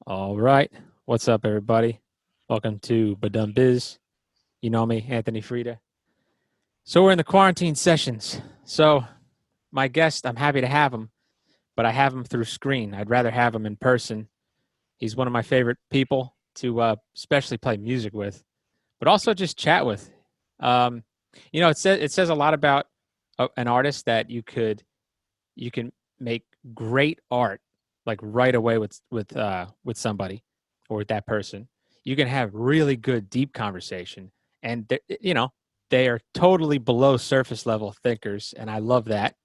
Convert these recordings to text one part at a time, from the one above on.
All right. What's up, everybody? Welcome to BaDumBizz. You know me, Anthony Frida. So we're in the quarantine sessions. So my guest, I'm happy to have him, but I have him through screen. I'd rather have him in person. He's one of my favorite people to especially play music with, but also just chat with. Um, it says a lot about an artist that you can make great art like right away with somebody or with that person. You can have really good deep conversation, and they are totally below surface level thinkers, and I love that.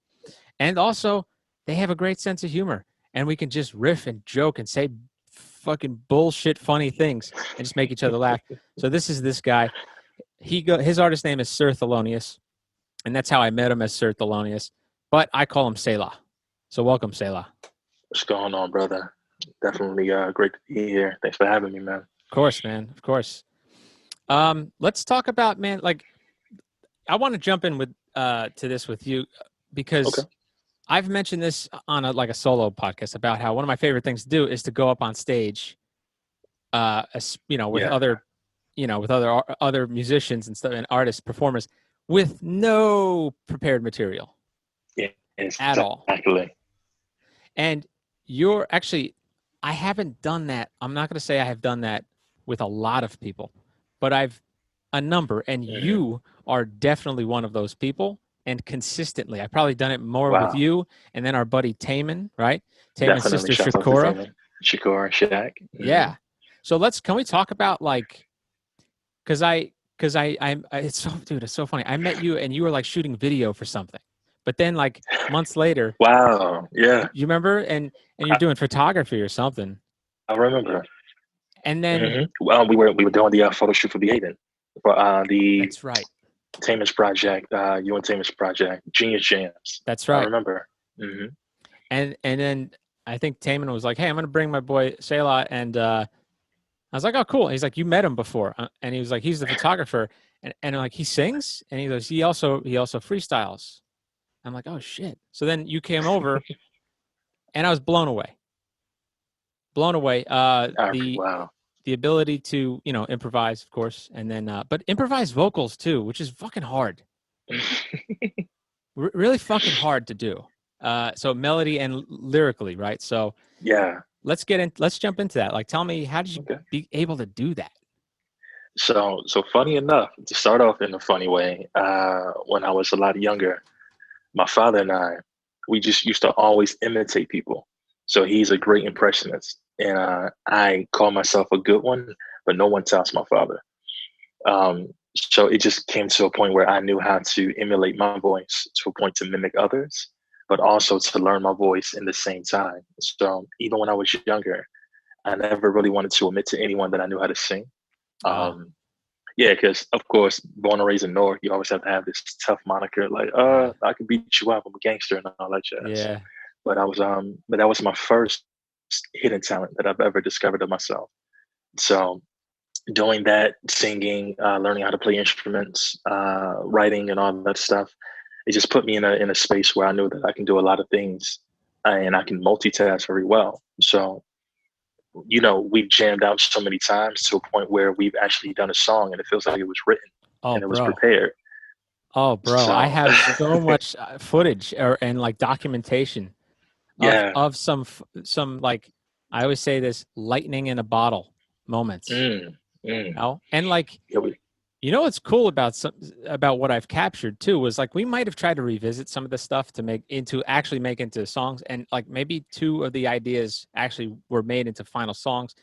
And also, they have a great sense of humor, and we can just riff and joke and say fucking bullshit funny things and just make each other laugh. So this guy. His artist name is Sir Thelonious, and that's how I met him, as Sir Thelonious. But I call him Selah. So welcome, Selah. What's going on, brother? Definitely great to be here. Thanks for having me, man. Of course, man. Of course. Let's talk about, man, like I want to jump in with to this with you Okay. because I've mentioned this on a solo podcast about how one of my favorite things to do is to go up on stage with Yeah. other musicians and stuff and artists, performers with no prepared material Yeah. at all. Exactly. And you're actually, I haven't done that. I'm not going to say I have done that with a lot of people, but I've a number, and Hmm. you are definitely one of those people. And consistently, I've probably done it more with Wow. you, and then our buddy Taman, right? Taman's Definitely. sister Shouts out to Shakura. Taylor, Shakur, and Shaq. Yeah. So can we talk about like, it's so, dude, it's so funny. I met you, and you were like shooting video for something, but then like months later, Wow. Yeah. you remember, and you're I, doing photography or something. I remember. And then Well, we were doing the photo shoot for Behaven for the that's right. Tamus project, you and Tamus project, Genius Jams. That's I right. remember. Hmm. And then I think Taman was like, "Hey, I'm going to bring my boy Selah," and I was like, "Oh, cool." And he's like, "You met him before?" And he was like, "He's the photographer." And like, he sings, and he goes, "He also freestyles." I'm like, "Oh shit!" So then you came over, and I was blown away. Blown away. Wow. The ability to improvise, of course, and then but improvise vocals too, which is fucking hard. Really fucking hard to do. So melody and lyrically, right? So Yeah. let's jump into that. Like, tell me, how did you Okay. be able to do that? So funny enough, to start off in a funny way, when I was a lot younger, my father and I, we just used to always imitate people. So he's a great impressionist, and I call myself a good one, but no one tells my father. So it just came to a point where I knew how to emulate my voice to a point to mimic others, but also to learn my voice in the same time. So even when I was younger, I never really wanted to admit to anyone that I knew how to sing. Ah, Um, yeah, because of course, born and raised in North, you always have to have this tough moniker, like, yeah, I can beat you up, I'm a gangster and all that jazz. yeah. But that was my first hidden talent that I've ever discovered of myself. So doing that, singing, learning how to play instruments, writing, and all that stuff, it just put me in a space where I knew that I can do a lot of things, and I can multitask very well. So we've jammed out so many times to a point where we've actually done a song and it feels like it was written Oh, and it was bro. prepared. Oh, bro. I So, have so much footage and like documentation of yeah. some like, I always say this, lightning in a bottle moments. Mm, mm. And like, Yeah, what's cool about what I've captured too was like we might have tried to revisit some of the stuff to make into songs, and like maybe two of the ideas actually were made into final songs,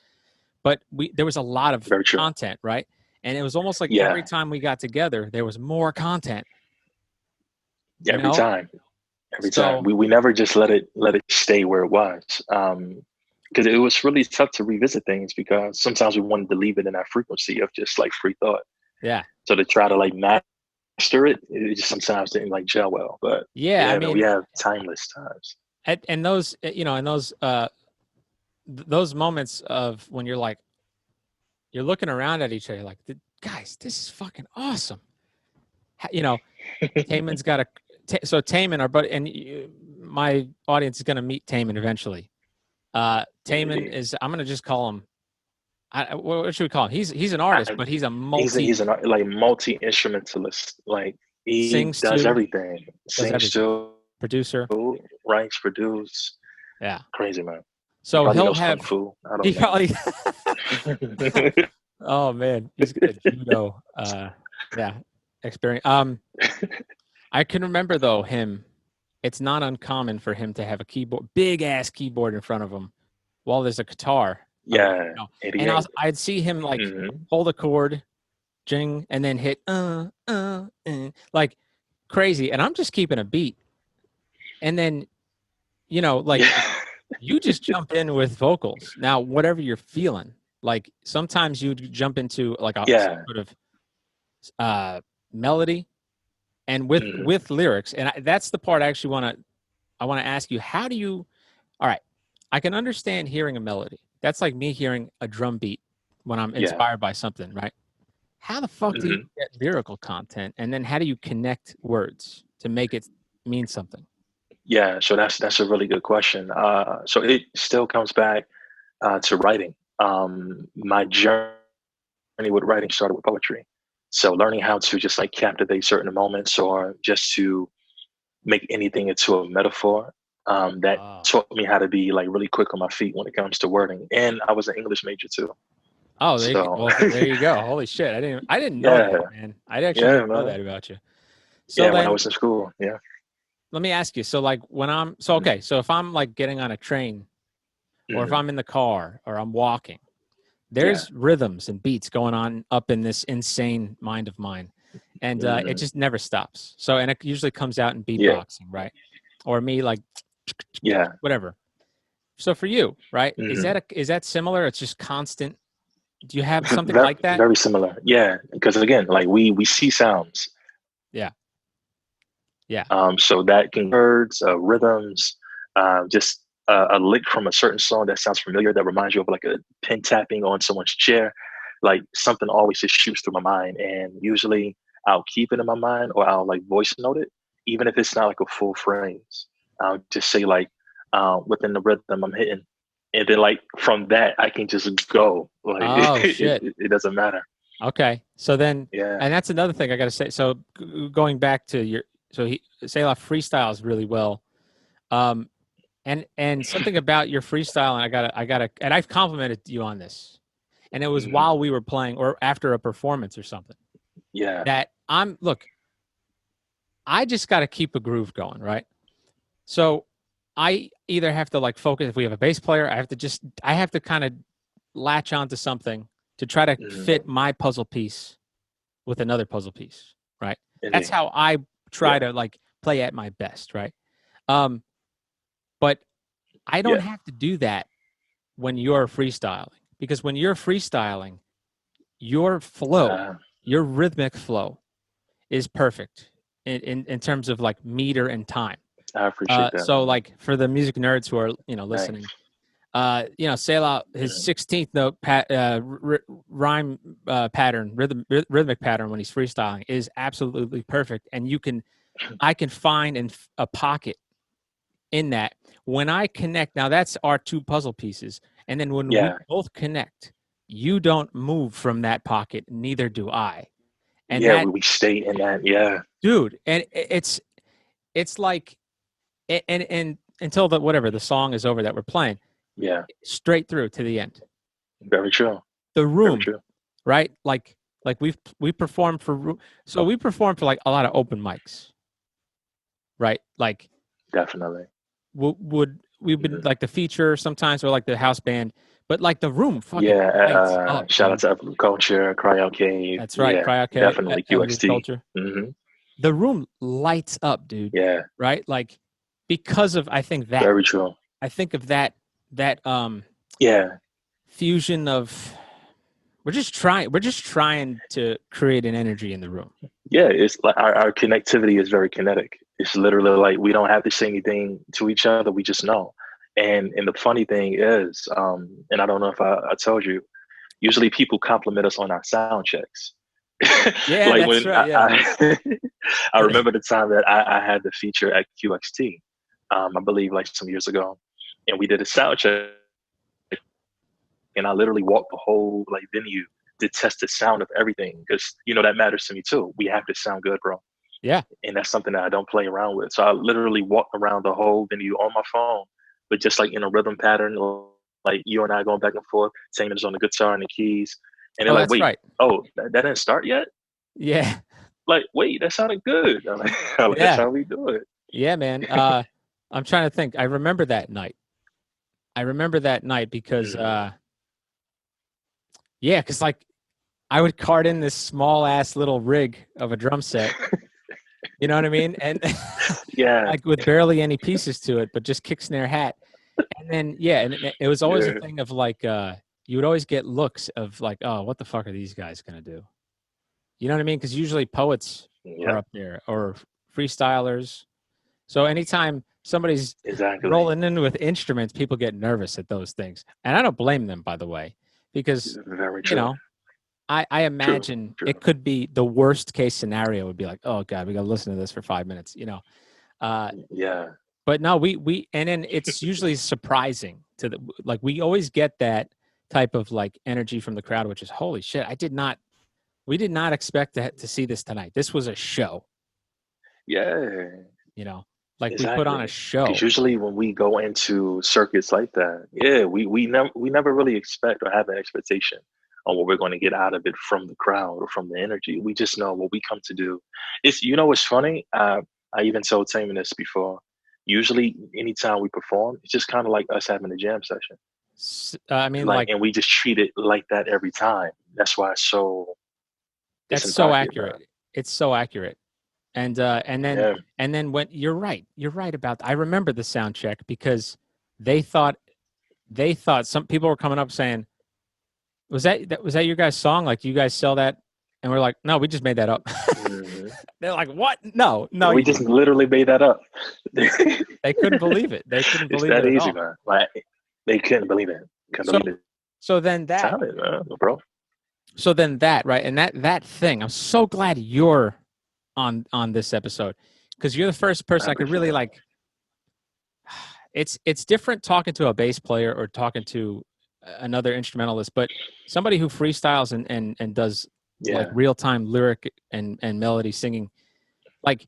but there was a lot of very true. content, right? And it was almost like every Yeah, time we got together there was more content, you every know? time, every time. So We never just let it stay where it was. Because it was really tough to revisit things because sometimes we wanted to leave it in that frequency of just like free thought. yeah. So to try to like master it, it just sometimes didn't like gel well. But Yeah, I yeah, man, we mean, have timeless times. and those and those moments of when you're looking around at each other like, guys, this is fucking awesome. You know, Taman's got so Taman, our buddy, and my audience is going to meet Taman eventually. Taman is. I'm gonna just call him. What should we call him? He's an artist, but he's a he's an like multi instrumentalist. Like he sings does to, everything. does Sings everything. to, Producer. writes, produce. Yeah. Crazy man. He So probably he'll knows kung have. fu. I He don't probably. know. Oh man, he's got a judo. Yeah, experience. I can remember though him. It's not uncommon for him to have a keyboard, big ass keyboard in front of him, while there's a guitar. Yeah, And 88. I'd see him like Mm-hmm. hold a chord, jing, and then hit like crazy. And I'm just keeping a beat. And then, like Yeah. you just jump in with vocals. Now, whatever you're feeling, like sometimes you jump into like a Yeah. sort of melody and with Mm-hmm. with lyrics. And that's the part I actually want to ask you. How do you? All right, I can understand hearing a melody. That's like me hearing a drum beat when I'm Yeah. inspired by something, right? How the fuck do you Mm-hmm. get lyrical content, and then how do you connect words to make it mean something? Yeah. So that's a really good question. So it still comes back to writing. My journey with writing started with poetry. So learning how to just like captivate certain moments or just to make anything into a metaphor. That Oh, taught me how to be like really quick on my feet when it comes to wording. And I was an English major too. oh, So well, there you go. Holy shit, I didn't know that, yeah, man. I actually yeah, didn't know man. that about you. So Yeah, when I then, was in school. Yeah. let me ask you. So like when I'm so Mhm. okay, so if I'm like getting on a train, or if Mhm. I'm in the car, or I'm walking, Yeah. there's rhythms and beats going on up in this insane mind of mine, and it Mhm. just never stops. So, and it usually comes out in Yeah. beatboxing, right? Or me like Yeah. whatever. So for you, right? Mhm. Is that similar? It's just constant. Do you have something like that? Very similar. Yeah, because again, like we see sounds. Yeah, yeah. So that can words, rhythms, just a lick from a certain song that sounds familiar that reminds you of like a pin tapping on someone's chair. Like something always just shoots through my mind, and usually I'll keep it in my mind or I'll like voice note it, even if it's not like a full phrase. I'll just say like within the rhythm I'm hitting, and then like from that I can just go. Like Oh shit. it doesn't matter. Okay. So then, Yeah. and that's another thing I got to say. So going back to Selah freestyles really well. Um, and something about your freestyle, and and I've complimented you on this, and it was Mhm. while we were playing or after a performance or something, Yeah. that I just got to keep a groove going, right? So I either have to like focus. If we have a bass player, I have to kind of latch onto something to try to Mhm. fit my puzzle piece with another puzzle piece, right? That's Indeed. how I try Yeah. to like play at my best, right? Um, but I don't Yeah. have to do that when you're freestyling, because when you're freestyling, your flow, Uh, your rhythmic flow is perfect in terms of like meter and time. I appreciate that, So man. like for the music nerds who are listening, Thanks. Selah, his Mhm. 16th note rhyme pattern, rhythmic pattern when he's freestyling is absolutely perfect, and I can find a pocket in that when I connect. Now that's our two puzzle pieces, and then when we Yeah. both connect, you don't move from that pocket, neither do I, and Yeah. that We stay in that. Yeah. dude, and it's like and until the whatever the song is over that we're playing, Yeah. straight through to the end. Very true. The Very room, true. right? Like we performed so we performed for like a lot of open mics, right? Like Definitely. we've been Mhm. like the feature sometimes or like the house band, but like the room fucking Yeah. lights up, Shout out dude. to Epic Culture, Cryo Cave. That's right, Yeah. Cryoke, Definitely Elegance QXT. Culture. Hmm. The room lights up, dude. Yeah. Right? Like because of Very true. I think of that Yeah. fusion of we're just trying to create an energy in the room. Yeah. It's like our connectivity is very kinetic. It's literally like we don't have to say anything to each other. We just know. And the funny thing is, and I don't know if I told you, usually people compliment us on our sound checks. Yeah, Like that's when right. Yeah. I remember the time that I had the feature at QXT, I believe like some years ago, and we did a sound check. and I literally walked the whole like venue to test the sound of everything because that matters to me too. We have to sound good, bro, Yeah. and that's something that I don't play around with. So I literally walked around the whole venue on my phone, but just like in a rhythm pattern, like you and I going back and forth. Taman's on the guitar and the keys, and they're Oh, like, that's "Wait, right. oh, that didn't start yet." Yeah. Like, wait, that sounded good. I'm like, that's Yeah. how we do it. Yeah, man. I'm trying to think. I remember that night. Because Mhm. yeah, because like I would cart in this small ass little rig of a drum set. You know what I mean? And Yeah, like with barely any pieces to it, but just kick, snare, hat. And then yeah, and it was always a yeah, thing of like you would always get looks of like, oh, what the fuck are these guys gonna do? You know what I mean? Because usually poets are yeah, up there or freestylers. So anytime somebody's exactly. rolling in with instruments, people get nervous at those things. And I don't blame them, by the way, because, Very you true. know, I True, imagine it true. could be the worst case scenario would be like, oh God, we got to listen to this for 5 minutes, Uh, Yeah, but no, and then it's usually surprising to like, we always get that type of like energy from the crowd, which is holy shit. We did not expect to see this tonight. This was a show, yeah, you know, like we put on a exactly. Because show. usually when we go into circuits like that, yeah, we never really expect or have an expectation on what we're going to get out of it from the crowd or from the energy. We just know what we come to do. What's funny. I even told Taman this before. Usually, anytime we perform, it's just kind of like us having a jam session. I mean, Like, like, and we just treat it like that every time. That's why it's that's so impacted, man. accurate. It's so accurate. And Yeah. and then when you're right about I remember the sound check because they thought some people were coming up saying, was that your guys' song? Like, do you guys sell that? And we're like, no, we just made that up. Hmm. They're like, what? No, no, Yeah, we you just didn't. literally made that up. They couldn't believe it. They couldn't It's believe it that at easy, all. man. Like they couldn't believe it. Couldn't So believe it. so then that Talent, man, bro. so then that right and that thing. I'm so glad you're on this episode because you're the first I person I could appreciate really that. like. It's different talking to a bass player or talking to another instrumentalist, but somebody who freestyles and does like Yeah. real time lyric and melody singing, like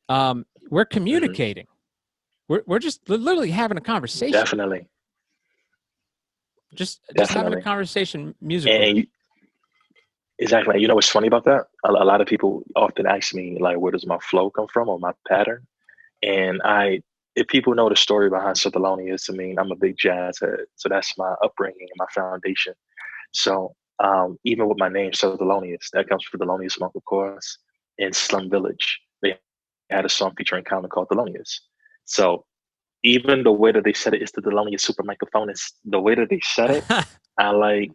we're Hmm. communicating. We're just literally having a conversation, Definitely. just having a Definitely. conversation musically. And exactly. You know what's funny about that? A lot of people often ask me like, where does my flow come from or my pattern? And if people know the story behind Sir Thelonious, I mean, I'm a big jazz head, so that's my upbringing and my foundation. So even with my name, Sir Thelonious, that comes from Thelonious Monk, of course. In Slum Village, they had a song featuring Common called Thelonious. So even the way that they said it is the Thelonious super microphone. Is the way that they said it. I like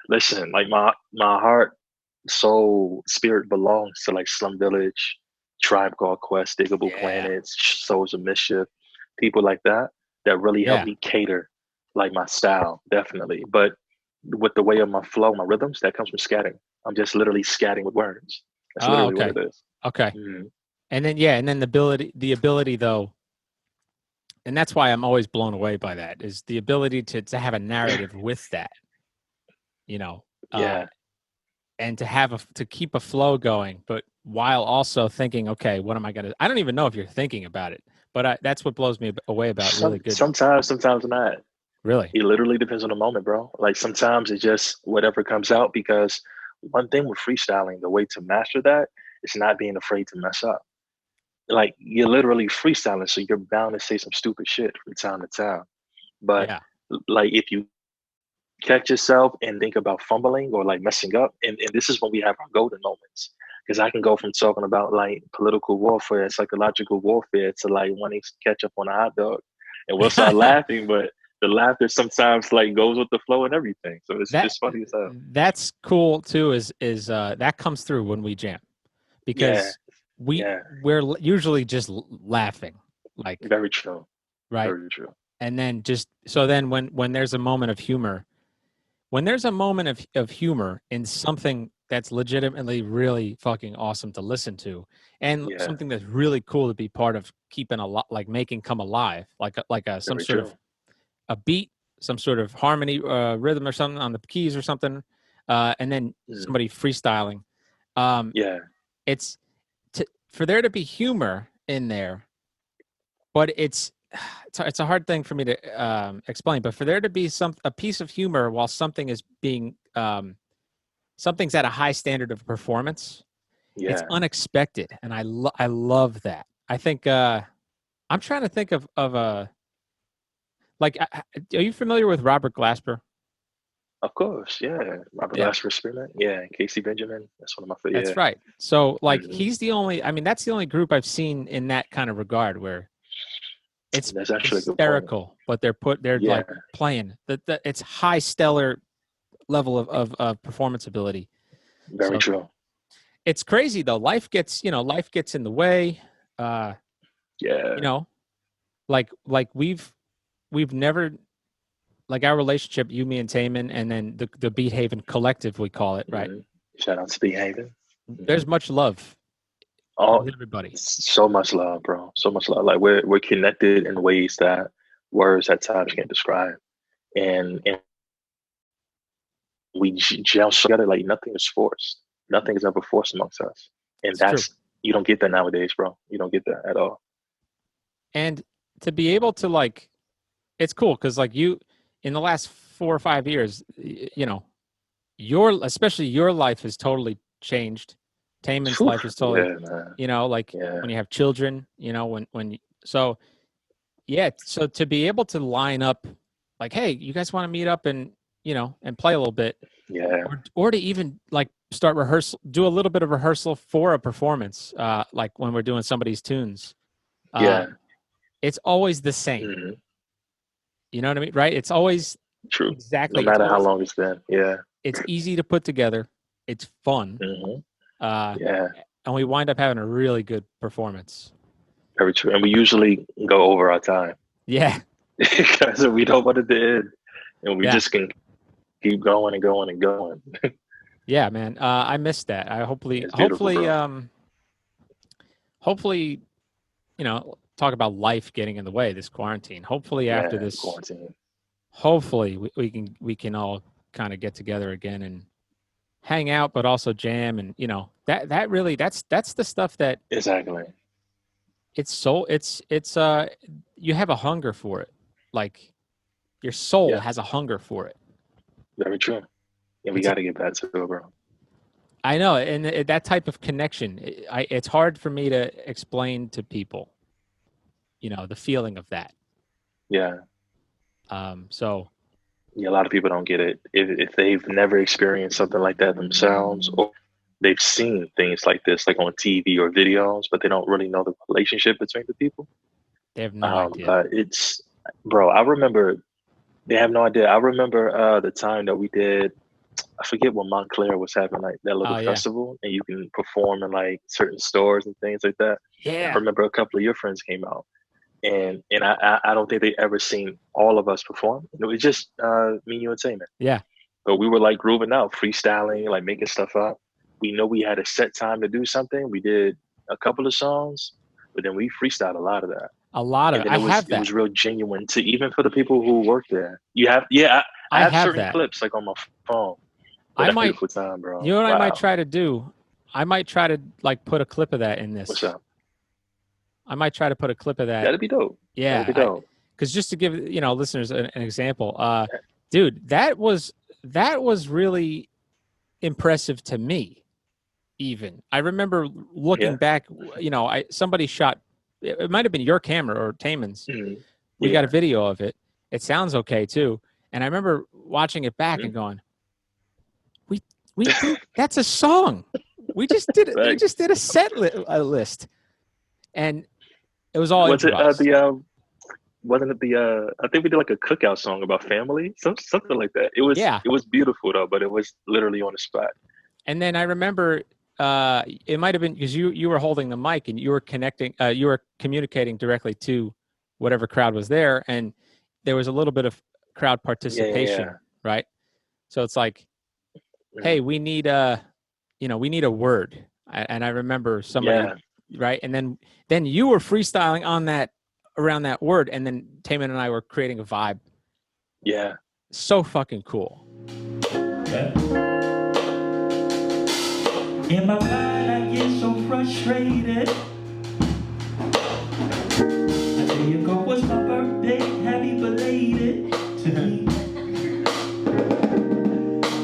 listen, like my heart, soul, spirit belongs to like Slum Village, Tribe Called Quest, Diggable Yeah, Planets, Souls of Mischief, people like that that really help yeah. me cater like my style, definitely. But with the way of my flow, my rhythms, that comes from scatting. I'm just literally scatting with words. That's Oh, literally what okay, it is. okay. Mhm. And then yeah, and then the ability though, and that's why I'm always blown away by that is the ability to have a narrative with that, you know, uh, Yeah. and to have to keep a flow going, but while also thinking, okay, what am I gonna? I don't even know if you're thinking about it, but that's what blows me away about really good. Sometimes not. Really, It literally depends on the moment, bro. Like sometimes it's just whatever comes out because one thing with freestyling, the way to master that is not being afraid to mess up. Like you're literally freestyling, so you're bound to say some stupid shit from time to time. But yeah. like if you catch yourself and think about fumbling or like messing up, and this is when we have our golden moments. Because I can go from talking about like political warfare, psychological warfare to like wanting to catch up on a hot dog. And we'll start laughing, but the laughter sometimes like goes with the flow and everything. So that it's funny as hell. that's cool too. Is that comes through when we jam Yeah, because yeah. we're usually just laughing, like Very true. right, Very true. and then just so then when there's a moment of humor when there's a moment of humor in something that's legitimately really fucking awesome to listen to and Yeah, something that's really cool to be part of keeping a lot like making come alive like some very sort of true. a beat some sort of harmony, rhythm or something on the keys or something, and then somebody freestyling. Yeah. It's for there to be humor in there, but it's a hard thing for me to explain. But for there to be a piece of humor while something is being something's at a high standard of performance, it's unexpected, and I love that. I think I'm trying to think of a like. Are you familiar with Robert Glasper? Of course, yeah. Robert Yeah, Glasper Spearmint, yeah. Casey Benjamin, that's one of my that's favorite. Yeah. right. So like he's the only. I mean, that's the only group I've seen in that kind of regard where it's That's actually a good point. hysterical, but they're like playing that. It's high stellar level of performance ability. Very true. It's crazy though. Life gets in the way. Yeah. You know, like we've never, like our relationship, you, me, and Taman, and then the Beat Haven collective, we call it, right? Shout out to Beat Haven. There's much love. With everybody. So much love, bro. So much love. Like we're connected in ways that words at times can't describe, and we gel together like nothing is forced. Nothing is ever forced amongst us, and that's you don't get that nowadays, bro. You don't get that at all. And to be able to like, it's cool because like you, in the last 4 or 5 years, you know, especially your life has totally changed. Taman's life is totally, you know, like when you have children, you know, so to be able to line up like, hey, you guys want to meet up and, you know, and play a little bit, or to even like start do a little bit of rehearsal for a performance, like when we're doing somebody's tunes. It's always the same. You know what I mean? Right? It's always true. Exactly. No matter how long it's been. Yeah. It's easy to put together. It's fun. And we wind up having a really good performance. Very true. And we usually go over our time. Yeah. Because we don't want it to end. And we just can keep going and going and going. Yeah, man. I missed that. Hopefully, you know, talk about life getting in the way, this quarantine. Hopefully after this quarantine. Hopefully we can all kind of get together again and hang out, but also jam. And, you know, that really, that's the stuff that exactly. It's you have a hunger for it. Like your soul has a hunger for it. Very true. Yeah, we got to get back to it, bro. I know. And that type of connection, it's hard for me to explain to people, you know, the feeling of that. Yeah. So yeah, a lot of people don't get it if they've never experienced something like that themselves, or they've seen things like this, like on TV or videos, but they don't really know the relationship between the people. They have no idea. But bro, I remember they have no idea. I remember the time that we did, I forget what Montclair was having, like that little festival, and you can perform in like certain stores and things like that. Yeah. I remember a couple of your friends came out. And I don't think they ever seen all of us perform. It was just me, you, and Taman. Yeah. But we were like grooving out, freestyling, like making stuff up. We know we had a set time to do something. We did a couple of songs, but then we freestyled a lot of that. A lot of it. It was real genuine to even for the people who work there. You have I have certain clips like on my phone. I might beautiful time, bro. You know what I might try to do? I might try to like put a clip of that in this. What's up? I might try to put a clip of that. That'd be dope. Yeah. That'd be dope. Because just to give, you know, listeners an example, dude, that was really impressive to me. Even I remember looking back, you know, somebody shot. It might have been your camera or Taman's. Mm-hmm. We got a video of it. It sounds okay too. And I remember watching it back and going, "We that's a song. We just did we just did a set list." And it was all improvised. Wasn't it I think we did like a cookout song about family, something like that. It was beautiful though, but it was literally on the spot. And then I remember it might have been because you were holding the mic and you were communicating directly to whatever crowd was there, and there was a little bit of crowd participation, right? So it's like, hey, we need a word, and I remember somebody. Right. And then you were freestyling on that, around that word. And then Taman and I were creating a vibe. Yeah. So fucking cool. Yeah. In my mind, I get so frustrated. A day ago was my birthday, happy belated to me.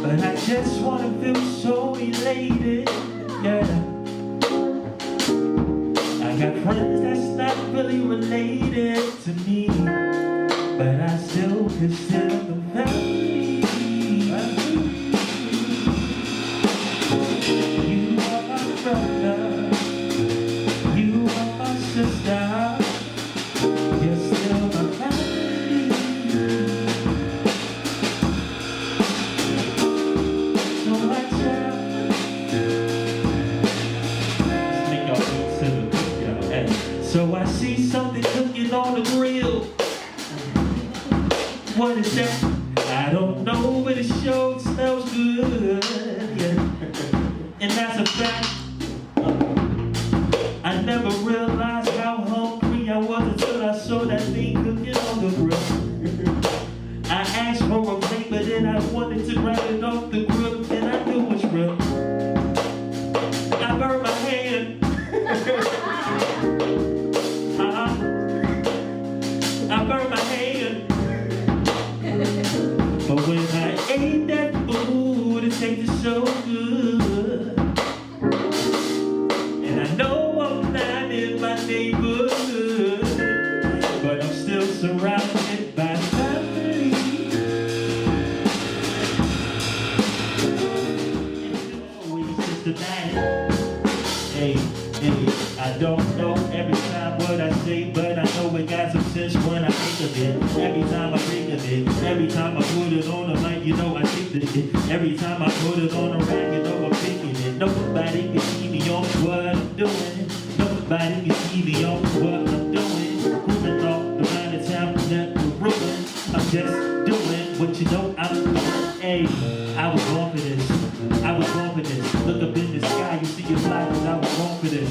But I just wanna feel so elated, yeah. I got friends that's not really related to me, but I still consider them family. You are my brother, you are my sister, you're still my family. So I try. Let's make y'all feel silly, y'all. Hey. So I see something cooking on the grill. What is that? I don't know, but it sure smells good. Yeah. And that's a fact. I never realized how hungry I was until I saw that thing cooking on the grill. I asked for a plate, but then I wanted to grab it off the grill, and I knew it was real. I burned my hand. I burned my hand. But when I ate that food, it tasted so good. And I know I'm not in my neighborhood, but I'm still surrounded by family. It's always systematic. Hey, I don't know every time what I say, but I know it got some sense when I think of it. Every time I think of it, every time I put it on the mic, you know I think of it. Every time I put it on the rack, you know I'm thinking it. Nobody can see me on what I'm doing. Nobody can see me on what I'm doing. Moving all around the town, never ruin. I'm just doing what you know I'm doing. Hey, I was born for this. I was born for this. Look up in the sky, you see your fly, cause I was born for this.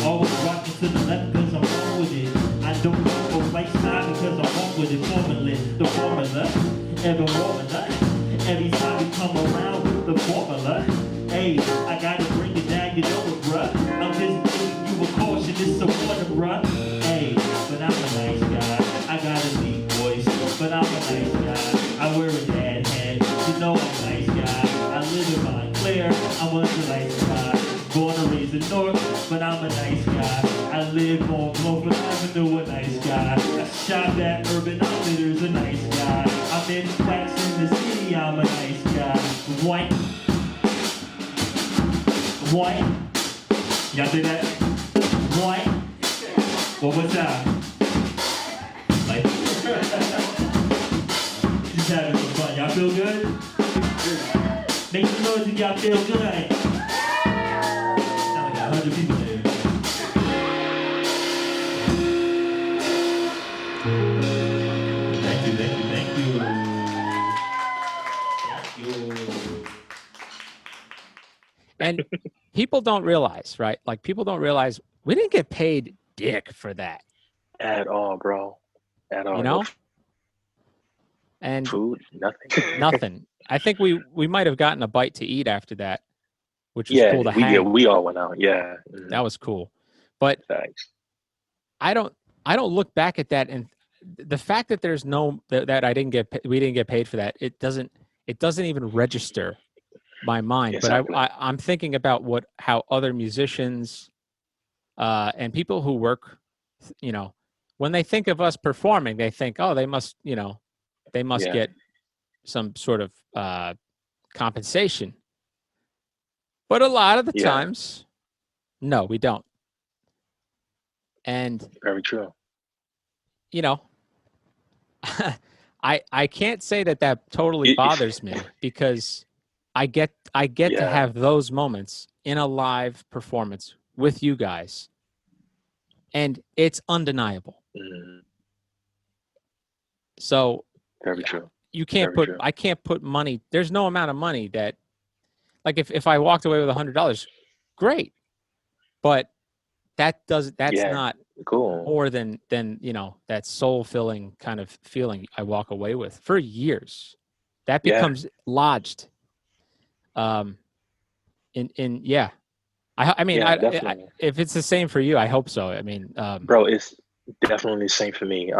Always rocking to the left cause I'm born with it. I don't go for right side because I'm born with it. The formula, ever formula. Every time we come around with the formula. Hey, I gotta bring it down, you know it, bruh. I'm just giving you a caution, it's a warning, bruh. Hey, but I'm a nice guy. I got a deep voice, but I'm a nice guy. I wear a dad hat, you know I'm a nice guy. I live in Montclair, I was a nice guy. Born and raised in North, but I'm a nice guy. I live on Global Avenue, a nice guy. I shop at Urban Outfitters, a nice guy. I'm in flats in the city, I'm a nice guy. White. White. Y'all do that? White. One more time. Like, just having some fun. Y'all feel good? Make some noise if y'all feel good. Sound like 100 people there. Thank you, thank you, thank you. Thank you. And people don't realize, right? Like people don't realize we didn't get paid dick for that. At all, bro. At all. You know? And food, nothing. nothing. I think we might have gotten a bite to eat after that, which was cool to hang. Yeah, we all went out. Yeah. That was cool. But thanks. I don't look back at that, and the fact that there's no that we didn't get paid for that, it doesn't even register my mind. Exactly. But I'm thinking about how other musicians and people who work, you know, when they think of us performing, they think, oh, they must get some sort of compensation. But a lot of the times, no, we don't. And very true. You know, I can't say that totally bothers me because I get to have those moments in a live performance with you guys, and it's undeniable. So very true. You can't I can't put money. There's no amount of money that, like, if I walked away with $100, great, but that's Cool. more than you know, that soul filling kind of feeling I walk away with for years. That Yeah. becomes lodged. In yeah. I mean, Yeah, definitely. if it's the same for you, I hope so. I mean, Bro, it's definitely the same for me.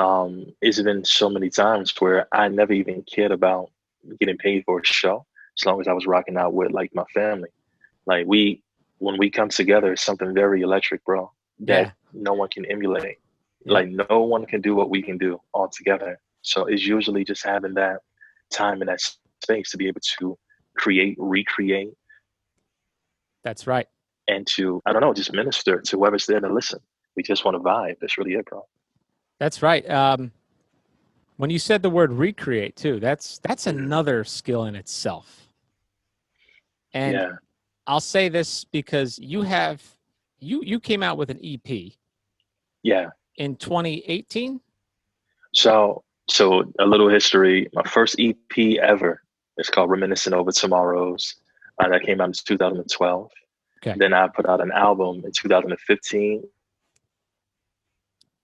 It's been so many times where I never even cared about getting paid for a show, as long as I was rocking out with like my family. Like when we come together, it's something very electric, bro, that yeah, no one can emulate. yep, Like no one can do what we can do all together. So it's usually just having that time and that space to be able to create, recreate, that's right. and to, I don't know, just minister to whoever's there to listen. We just want to vibe. That's really it, bro. That's right. When you said the word recreate too, that's Mhm. another skill in itself. And Yeah. I'll say this because you came out with an EP Yeah. in 2018. So a little history. My first EP ever. It's called Reminiscing Over Tomorrows. That came out in 2012. Okay, Then I put out an album in 2015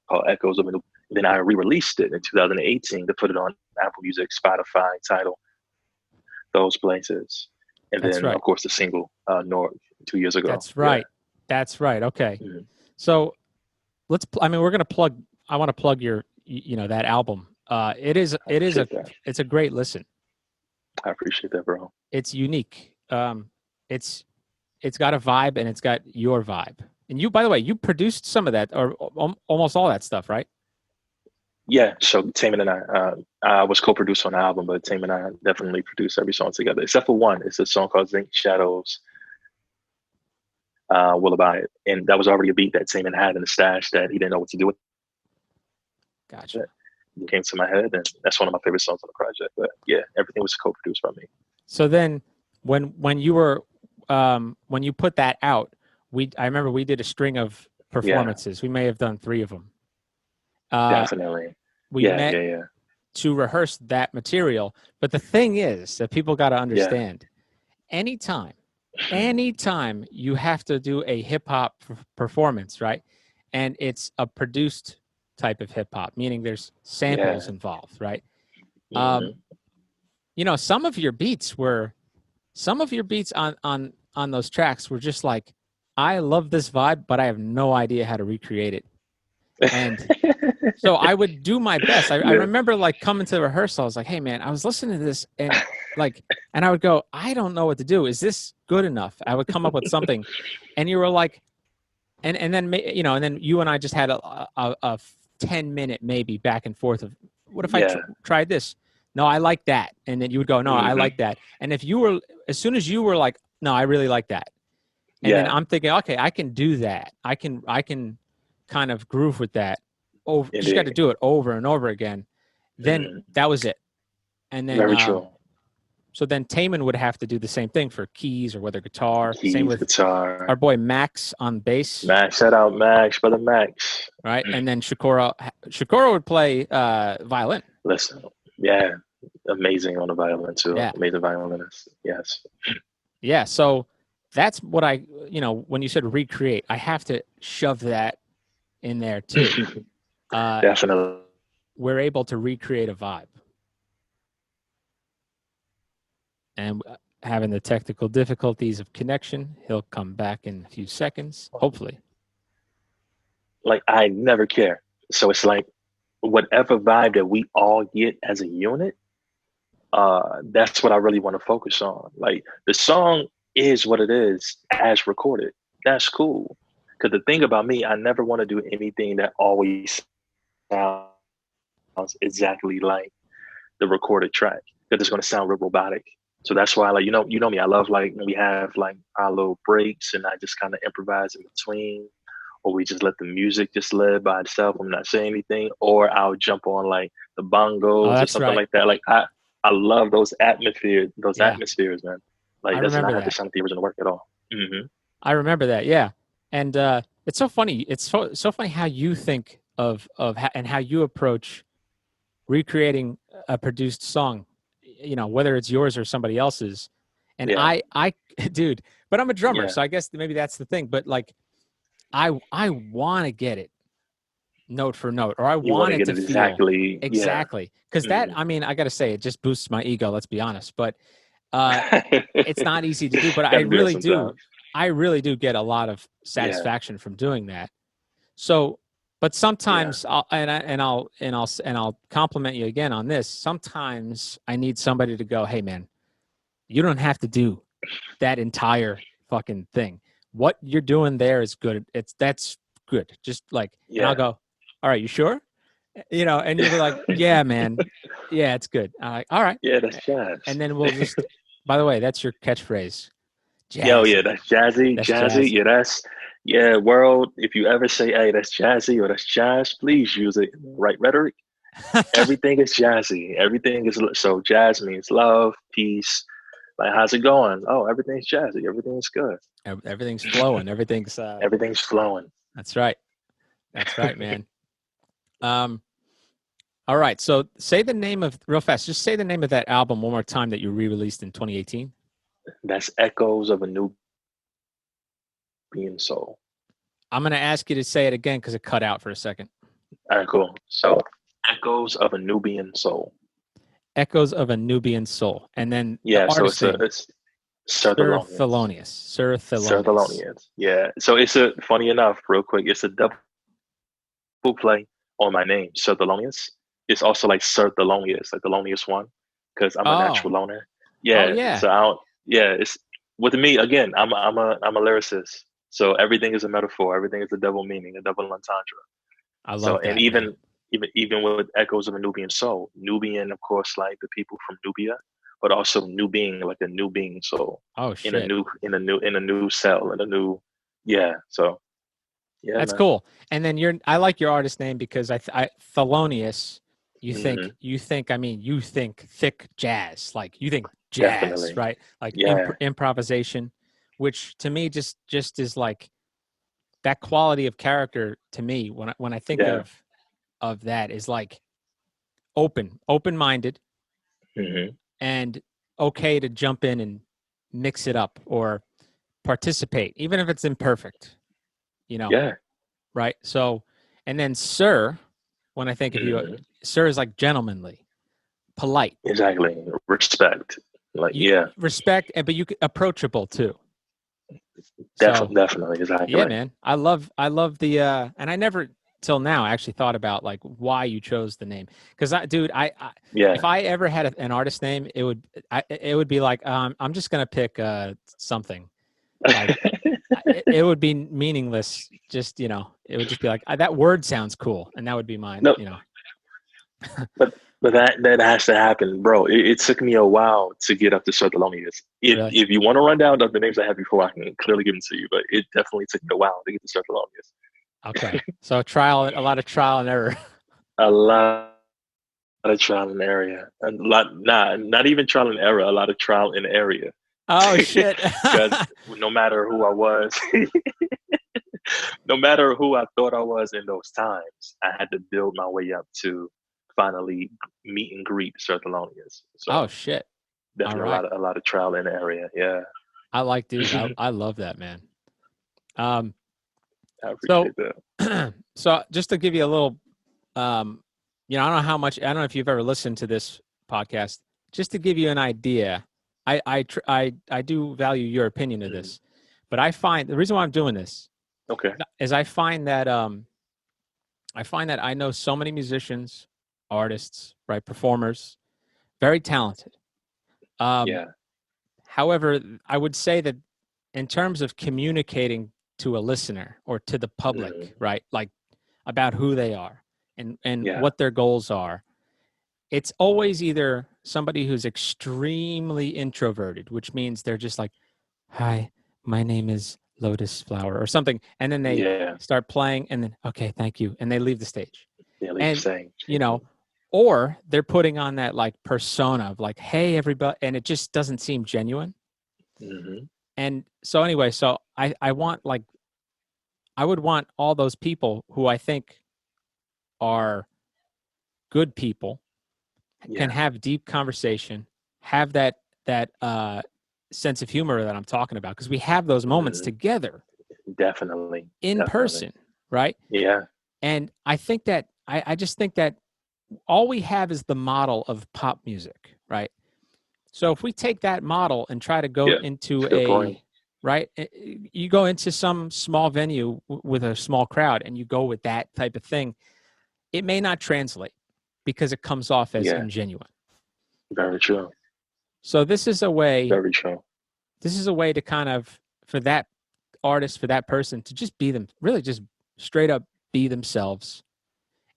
called Echoes of a New. Then I re-released it in 2018 to put it on Apple Music, Spotify, Tidal, those places. And that's then right. of course the single North 2 years ago. That's Yeah. right. That's right. Okay. Mhm. So I mean, we're gonna plug. I want to plug your, you know, that album. I appreciate that. It's a great listen. I appreciate that, bro. It's unique. It's it's got a vibe and it's got your vibe. And you, by the way, you produced some of that or almost all that stuff, right? Yeah, so Tame and I was co-produced on the album, but Tame and I definitely produced every song together, except for one. It's a song called Zinc Shadows, Will About It. And that was already a beat that Tame had in the stash that he didn't know what to do with Gotcha. it. It came to my head, and that's one of my favorite songs on the project. But yeah, everything was co-produced by me. So then, when you were when you put that out, I remember we did a string of Yeah, performances. We may have done 3 of them. definitely. We Yeah, met yeah, yeah, to rehearse that material. But the thing is that people got to yeah. understand, anytime, anytime you have to do a hip hop performance, right? And it's a produced type of hip hop, meaning there's samples Yeah. involved, right? Um, Hmm. you know, some of your beats on those tracks were just like, I love this vibe, but I have no idea how to recreate it. And so I would do my best. I Yeah. remember like coming to the rehearsal, I was like, hey man, I was listening to this and like, and I would go, I don't know what to do. Is this good enough? I would come up with something. And you were like, and then, you know, and then you and I just had a 10-minute maybe back and forth of, what if I Yeah. tried this? No, I like that. And then you would go, no, I Hmm. like that. And if you were, as soon as you were like, no, I really like that. And then Yeah. I'm thinking, okay, I can do that. I can kind of groove with that. Over, just got to Indeed. do it over and over again. Then Hmm. that was it. And then, Very true. so then Taman would have to do the same thing for keys or whether guitar. Same Keys, with our guitar. boy Max on bass, Max, shout out Max, brother Max. right? And then Shakura would play violin. Listen, yeah, amazing on the violin too. Yeah, Amazing violinist. Yes. yeah. So that's what I, you know, when you said recreate, I have to shove that in there too. Definitely. We're able to recreate a vibe. And having the technical difficulties of connection, he'll come back in a few seconds, hopefully. Like I never care. So it's like whatever vibe that we all get as a unit, that's what I really want to focus on. Like the song is what it is as recorded. That's cool. Because the thing about me, I never want to do anything that always sounds exactly like the recorded track. Because it's going to sound real robotic. So that's why, like, you know me. I love like when we have like our little breaks, and I just kind of improvise in between, or we just let the music just live by itself. I'm not saying anything, or I'll jump on like the Oh, bongos or that's something right. like that. Like I love those Yeah, atmospheres, man. Like I it does remember not have to that. sound like the original work at all. I remember that. Yeah, and it's so funny. It's so funny how you think of and how you approach recreating a produced song. You know, whether it's yours or somebody else's. And Yeah, dude, but I'm a drummer, yeah, so I guess maybe that's the thing. But like, I want to get it note for note, or I You want to wanted get to it feel exactly. exactly, because that, Mhm. I mean, I got to say, it just boosts my ego. Let's be honest, but it's not easy to do. But Got to do that sometimes. I really do get a lot of Yeah. satisfaction from doing that. So, but Yeah. sometimes I'll compliment you again on this. Sometimes I need somebody to go, "Hey, man, you don't have to do that entire fucking thing. What you're doing there is good. That's good. Just like," and I'll Yeah. go, "All right, you sure?" And you'll be like, "Yeah, man, yeah, it's good." I'm like, "All right," Yeah, that's jazz. and then we'll just. By the way, that's your catchphrase, Yo, yeah, jazzy. that's jazzy, That's jazzy. jazzy. Yeah, yeah, world. If you ever say, hey, that's jazzy or that's jazz, please use it in the right rhetoric. Everything is jazzy. Everything is so jazz means love, peace. Like, how's it going? Oh, everything's jazzy. Everything's good. Everything's flowing. Everything's. Everything's flowing. That's right. That's right, man. Um. All right. So say the name of real fast. Just say the name of that album one more time that you re-released in 2018. That's echoes of a new being soul. I'm gonna ask you to say it again because it cut out for a second. All right, cool. So, echoes of a Nubian soul. Echoes of a Nubian Soul, and then the Yeah, so artist name, it's Sir Sir Thelonious. Thelonious. Sir Sir Thelonious. Thelonious. Yeah. So it's a funny enough, real quick. It's a double play on my name, Sir Thelonious. It's also like Sir Thelonious, like Thelonious one, because I'm a Oh, natural loner. oh Yeah. yeah, So I don't. Yeah. It's with me again. I'm a lyricist. So everything is a metaphor. Everything is a double meaning, a double entendre. I So love and that, man. even with echoes of a Nubian soul, Nubian, of course, like the people from Nubia, but also new being, like a new being soul Oh in a shit, new cell in a new, yeah. So yeah, that's man. cool. And then I like your artist name because I Thelonious. Hmm. You think. I mean, you think thick jazz, like you think jazz, Definitely. right? Like Yeah. improvisation, which to me just is like that quality of character to me when I think Yeah. of that is like open minded, Hmm. and okay to jump in and mix it up or participate, even if it's imperfect, you know, Yeah. right? So, and then sir, when I think of you, Hmm. sir is like gentlemanly, polite, Exactly. Respect. Like, you yeah. respect, but you approachable too. So Definitely. yeah, Exactly. man, I love the, and I never till now actually thought about like why you chose the name. Cause dude, if Yeah. I ever had an artist name, it would be like, I'm just going to pick, something like, it would be meaningless. Just, it would just be like, that word sounds cool. And that would be mine, No, but that has to happen, bro. It took me a while to get up to Sir Thelonious. really. If you want to run down the names I had before, I can clearly give them to you. But it definitely took me a while to get to Sir Thelonious. Okay. So a lot of trial and error. A lot of trial and error, not even trial and error. A lot of trial in the area, Oh shit. because no matter who I was, no matter who I thought I was in those times, I had to build my way up to finally meet and greet Sir Thelonious. Oh So shit. All definitely right. a lot of trial in the area. Yeah. I like, dude, I love that, man. Um, I so, appreciate that. so just to give you a little, um, I don't know how much, I don't know if you've ever listened to this podcast, just to give you an idea. I do value your opinion of Mhm. this, but I find the reason why I'm doing this Okay. is I find that I know so many musicians, artists, right, performers, very talented. Um, Yeah. However, I would say that in terms of communicating to a listener or to the public, Mhm. right, like about who they are and Yeah. what their goals are, it's always either somebody who's extremely introverted, which means they're just like, "Hi, my name is Lotus Flower," or something, and then they Yeah. start playing, and then, "Okay, thank you," and they leave the stage. Yeah. Leave And saying. you know, or they're putting on that like persona of like, "Hey, everybody," and it just doesn't seem genuine. Hmm. And so anyway, so I want like I would want all those people who I think are good people, can Yeah. have deep conversation, have that sense of humor that I'm talking about, because we have those moments Hmm. together Definitely. in Definitely. person, right? Yeah. And I think that I just think that all we have is the model of pop music, right? So if we take that model and try to go Yeah, into good point. you go into some small venue with a small crowd and you go with that type of thing, it may not translate because it comes off as Yeah, ingenuine. very true. So this is a way Very true. to kind of, for that artist, for that person to just be them, really just straight up be themselves.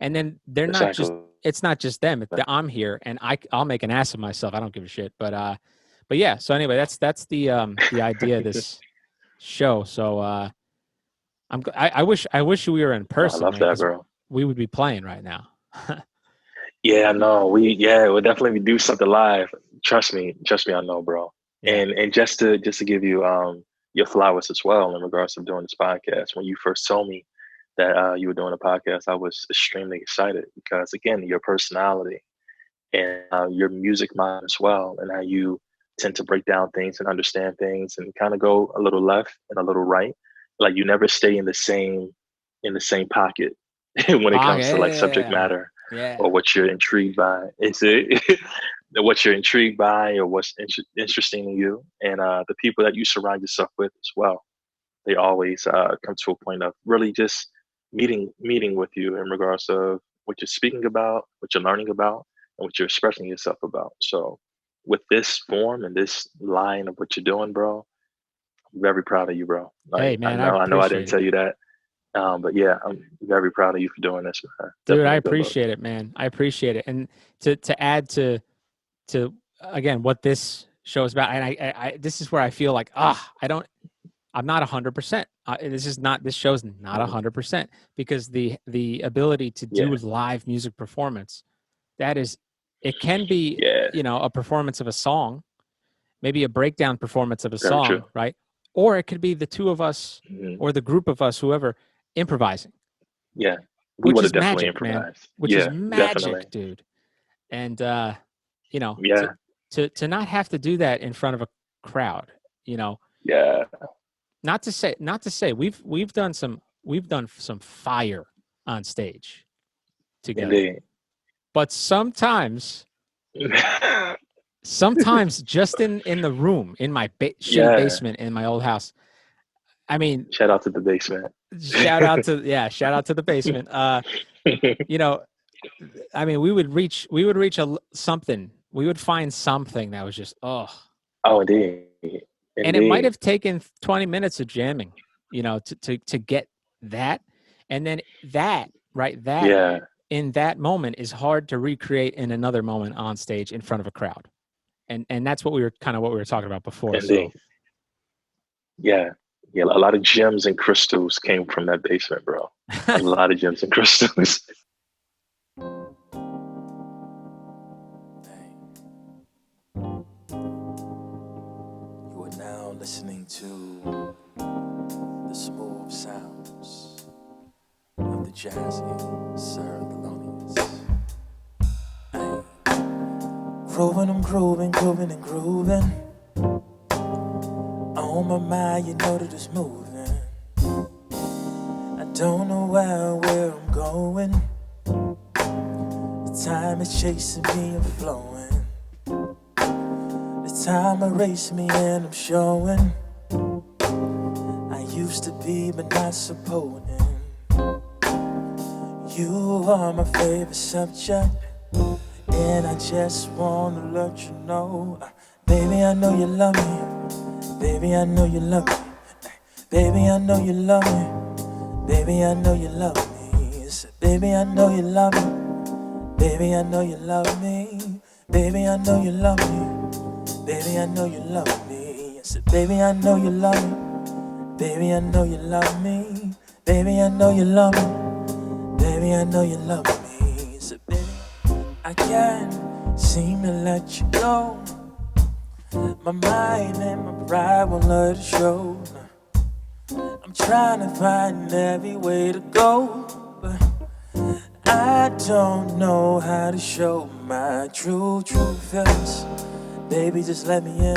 And then they're not just, Exactly. it's not just them. I'm here and I'll make an ass of myself. I don't give a shit. But yeah. So anyway, that's the idea of this show. So I wish we were in No, I person, love man, that, because bro. we would be playing right now. Yeah, no, we'll definitely do something live. Trust me, I know, bro. Yeah. And just to give you your flowers as well in regards to doing this podcast. When you first told me that you were doing a podcast, I was extremely excited because again, your personality and your music mind as well, and how you tend to break down things and understand things and kind of go a little left and a little right. Like you never stay in the same pocket when it comes to like subject Yeah. matter Yeah. or what you're intrigued by. Is it what you're intrigued by or what's interesting to you, and the people that you surround yourself with as well. They always come to a point of really just meeting with you in regards of what you're speaking about, what you're learning about, and what you're expressing yourself about. So, with this form and this line of what you're doing, bro, I'm very proud of you, bro. Hey, Like man, I I know I didn't appreciate it. tell you that, but yeah, I'm very proud of you for doing this, man. Dude, I Definitely a good look. appreciate it, man. I appreciate it. And to add to again what this show is about, and I this is where I feel like I'm not 100%. This show's not Mhm. 100% because the ability to do Yeah, live music performance, that is, it can be, yeah, a performance of a song, maybe a breakdown performance of a very true. song, right? Or it could be the two of us Mhm. or the group of us, whoever, improvising, Yeah, we which would have is definitely magic, man. improvised. Which is Yeah, definitely. magic, dude. And to Yeah, not have to do that in front of a crowd, you know, yeah, not to say we've done some fire on stage together. indeed. But sometimes just in the room, in my shitty Yeah, basement in my old house. I mean, shout out to the basement. shout out to the basement. You know, I mean, we would reach something. We would find something that was just, Oh, indeed, and it might indeed. have taken 20 minutes of jamming, to get that. And then that Yeah, in that moment is hard to recreate in another moment on stage in front of a crowd. And that's what we were talking about before. indeed. So Yeah, yeah. A lot of gems and crystals came from that basement, bro. A lot of gems and crystals. You are now listening to the smooth sounds of the jazzy Sir Thelonious. Hey. Grooving, I'm grooving, grooving and grooving. On my mind, you know that it's moving. I don't know where I'm going. The time is chasing me and flowing. The time erased me and I'm showing. I used to be but not supporting. You are my favorite subject, and I just wanna let you know, baby, I know you love me. Baby, I know you love me. Baby, I know you love me. Baby, I know you love me. So, baby, I know you love me. Baby, I know you love me. Baby, I know you love me. Baby, I know you love me. I said, baby, I know you love me. Baby, I know you love me. Baby, I know you love me. Baby, I know you love me. I said, baby, I can't seem to let you go. My mind and my pride won't let it show. I'm trying to find every way to go, but I don't know how to show my true feelings. Baby, just let me in.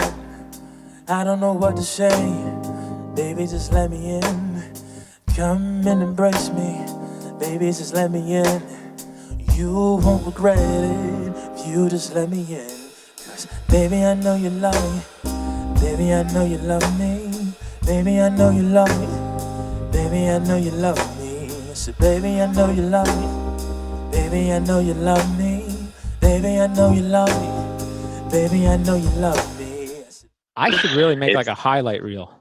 I don't know what to say. Baby, just let me in. Come and embrace me. Baby, just let me in. You won't regret it if you just let me in. 'Cause baby, I know you love me. Baby, I know you love me. Baby, I know you love me. Baby, I know you love me. So baby, I know you love me. Baby, I know you love me. Baby, I know you love me. Baby, I know you love me. I should really make It's, like a highlight reel.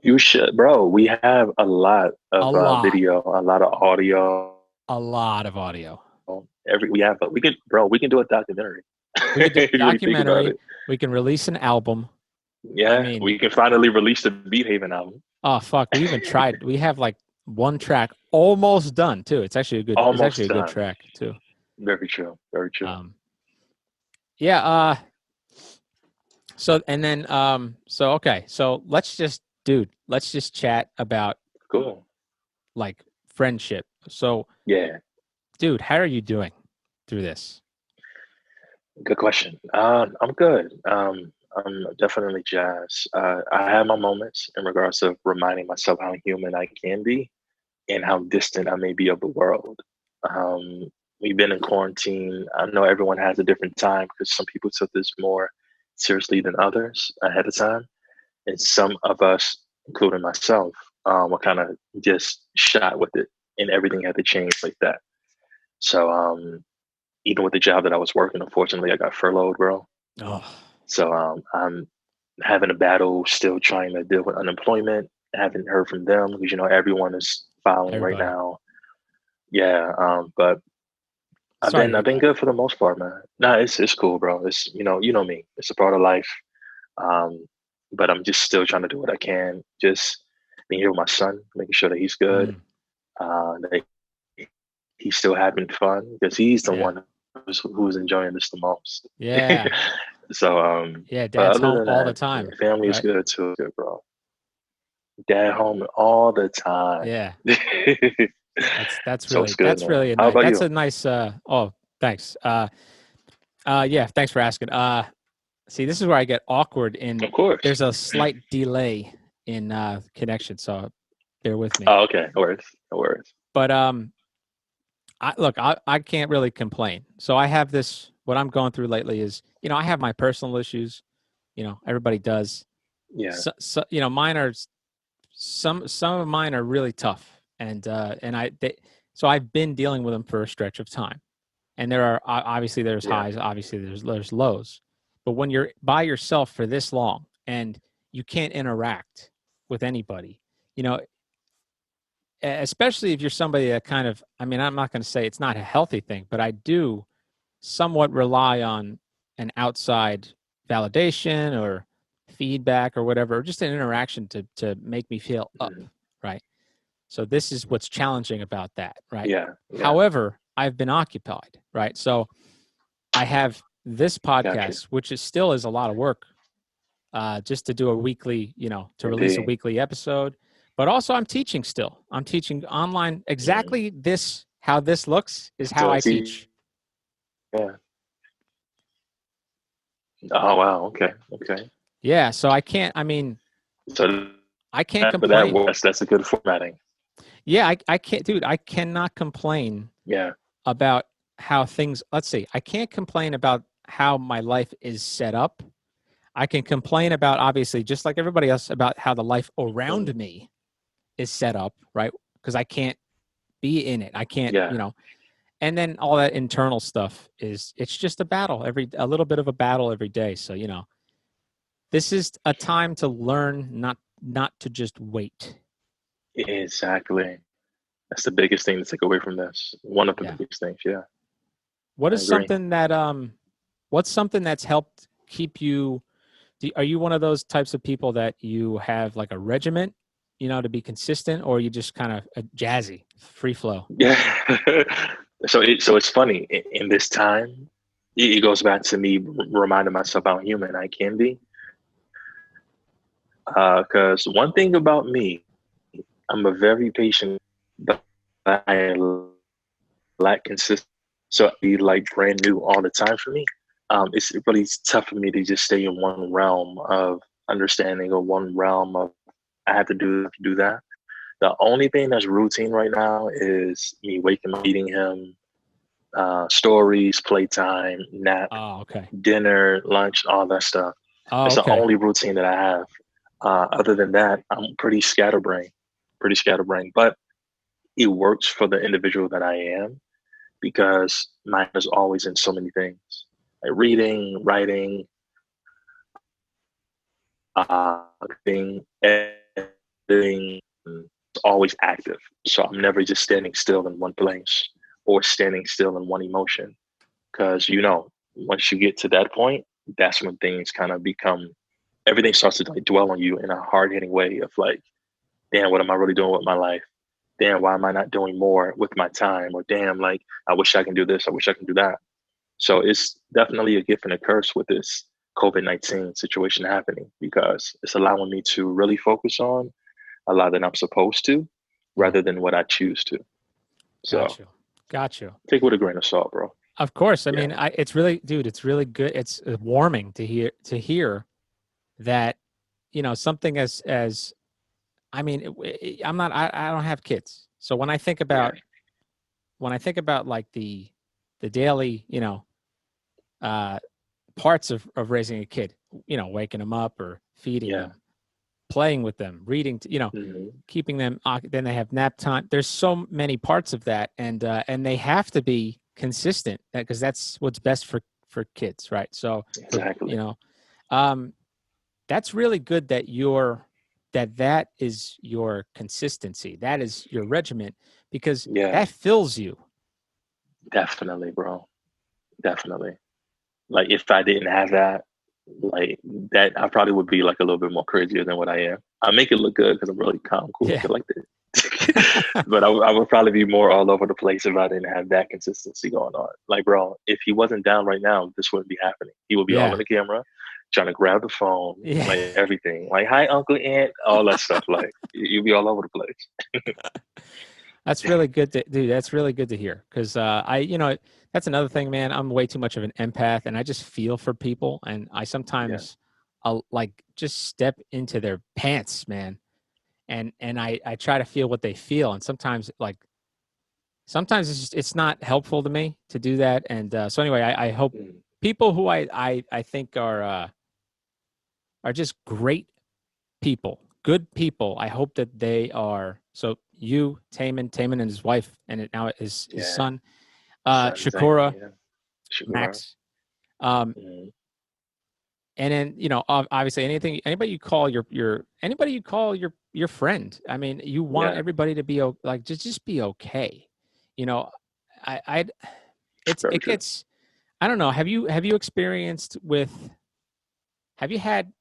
you should, bro. We have a lot A of lot. video, a lot of audio. A lot of audio. But we can do a documentary. We could do If you really think about documentary. it. We can release an album. Yeah, I mean, we can finally release the Beat Haven album. oh fuck, we even tried. We have like one track almost done too. It's actually a good. It's Almost actually a good done. track too. Very true. Very true. Yeah. So and then so okay. So let's just chat about Cool. like friendship. So Yeah. dude, how are you doing through this? Good question. I'm good. I'm definitely jazzed. I have my moments in regards of reminding myself how human I can be and how distant I may be of the world. Um, we've been in quarantine. I know everyone has a different time because some people took this more seriously than others ahead of time. And some of us, including myself, were kind of just shot with it and everything had to change like that. So even with the job that I was working, unfortunately, I got furloughed, bro. Oh, So I'm having a battle still trying to deal with unemployment. I haven't heard from them because everyone is filing right everybody. now. Yeah, but Sorry to I've hear been that. good for the most part, man. Nah, it's cool, bro. It's you know me. It's a part of life. Um, but I'm just still trying to do what I can. Just being here with my son, making sure that he's good, Mm, that he's still having fun because he's the yeah. one who's enjoying this the most. Yeah. So, Yeah. but Dad's other home than all the that, time. family is Right. good too, good, bro. Dad home all the time. Yeah. That's So it's really good, man. a How nice about that's you? a nice oh thanks. Yeah, thanks for asking. See, this is where I get awkward in Of course. there's a slight delay in connection, so bear with me. Oh, okay. No worries. No worries. But I can't really complain. So I have this what I'm going through lately is, I have my personal issues, everybody does. Yeah. So mine are some of mine are really tough so I've been dealing with them for a stretch of time. And there are obviously there's Yeah. highs, obviously there's lows. But when you're by yourself for this long and you can't interact with anybody, you know, especially if you're somebody that kind of, I mean, I'm not going to say it's not a healthy thing, but I do somewhat rely on an outside validation or feedback or whatever, or just an interaction to make me feel up, Mhm. right? So this is what's challenging about that, right? Yeah. Yeah. However, I've been occupied, right? So I have this Gotcha. podcast, which is a lot of work, just to do a weekly, to release a Indeed. weekly episode. But also, I'm teaching still. I'm teaching online. Mm. Exactly this, how this looks, is how So I see, teach. yeah. Oh wow. Okay. Okay. Yeah. So I can't. I mean, So I can't but that complain. works. That's a good formatting. Yeah, I can't, dude. I cannot complain Yeah. about how things. Let's see. I can't complain about how my life is set up. I can complain about, obviously, just like everybody else, about how the life around Mm. me is set up, right? Because I can't be in it. I can't, Yeah. and then all that internal stuff it's just a battle a little bit of a battle every day. So, this is a time to learn not to just wait. Exactly. That's the biggest thing to take away from this. One of the Yeah. biggest things. Yeah. What I is agree. something that what's something that's helped keep you are you one of those types of people that you have like a regiment, to be consistent, or you just kind of a jazzy, free flow? Yeah. So it's funny in this time. It goes back to me reminding myself how human I can be. Because one thing about me, I'm a very patient, but I lack consistency. So I be like brand new all the time for me. It's really tough for me to just stay in one realm of understanding or one realm of I have to do that. The only thing that's routine right now is me waking up, eating him, stories, playtime, nap, Oh, okay. dinner, lunch, all that stuff. Oh, That's the okay. only routine that I have. Other than that, I'm pretty scatterbrained. But it works for the individual that I am because mine is always in so many things, like reading, writing, editing, it's always active. So I'm never just standing still in one place or standing still in one emotion. Because once you get to that point, that's when things kind of become everything starts to like dwell on you in a hard hitting way of like, damn, what am I really doing with my life? Damn, why am I not doing more with my time? Or damn, like I wish I can do this, I wish I can do that. So it's definitely a gift and a curse with this COVID-19 situation happening because it's allowing me to really focus on a lot that I'm supposed to Mm. rather than what I choose to. Got So you. Got you. take it with a grain of salt, bro. Of course. I Yeah. mean, it's really, dude, it's really good. It's warming to hear that, something as I mean, I don't have kids. So Yeah. when I think about like the daily, uh parts of raising a kid, waking them up or feeding Yeah. them, playing with them, reading, Hmm. keeping them, then they have nap time. There's so many parts of that, and they have to be consistent because that's what's best for kids, right? So for Exactly. um, that's really good that that is your consistency, that is your regiment, because Yeah. that fills you. Definitely, bro. Definitely. Like if I didn't have that, like that, I probably would be like a little bit more crazier than what I am. I make it look good because I'm really calm, cool Yeah. looking like this. But I would probably be more all over the place if I didn't have that consistency going on. Like, bro, if he wasn't down right now, this wouldn't be happening. He would be all Yeah. on the camera, trying to grab the phone, Yeah. like everything. Like, hi, Uncle Aunt, all that stuff. Like, you'd be all over the place. That's really good to dude. That's really good to hear because that's another thing, man. I'm way too much of an empath, and I just feel for people, and I Yeah. sometimes I'll like just step into their pants, man, and I try to feel what they feel, and sometimes it's not helpful to me to do that, and so anyway, I hope Mm. people who I think are just great people, good people. I hope that they are. So you, Taman and his wife, and now his Yeah. son, Son Zane, Shakura, yeah. Sure. Max, um, Mm. and then obviously anybody you call your friend. I mean, you want Yeah. everybody to be like just be okay. You know, I Very it true. gets. I don't know. Have you experienced with? Have you had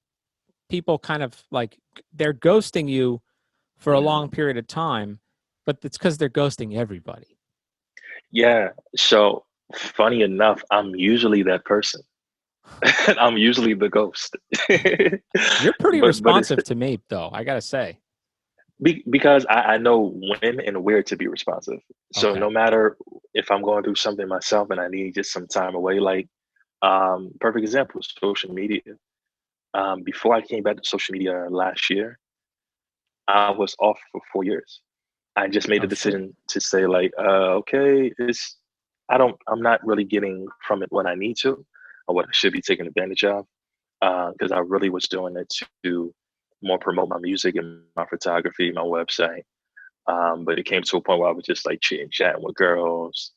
people kind of like they're ghosting you for a long Mm. period of time, but it's because they're ghosting everybody. Yeah. So funny enough, I'm usually that person. I'm usually the ghost. You're pretty But it's responsive to me, though. I gotta say. because I know when and where to be responsive. So Okay. no matter if I'm going through something myself and I need just some time away, like perfect example, social media. Before I came back to social media last year, I was off for 4 years. I just made the Oh shit. decision to say like, okay, I'm not really getting from it what I need to or what I should be taking advantage of. Because I really was doing it to more promote my music and my photography, my website. But it came to a point where I was just like chit chatting with girls,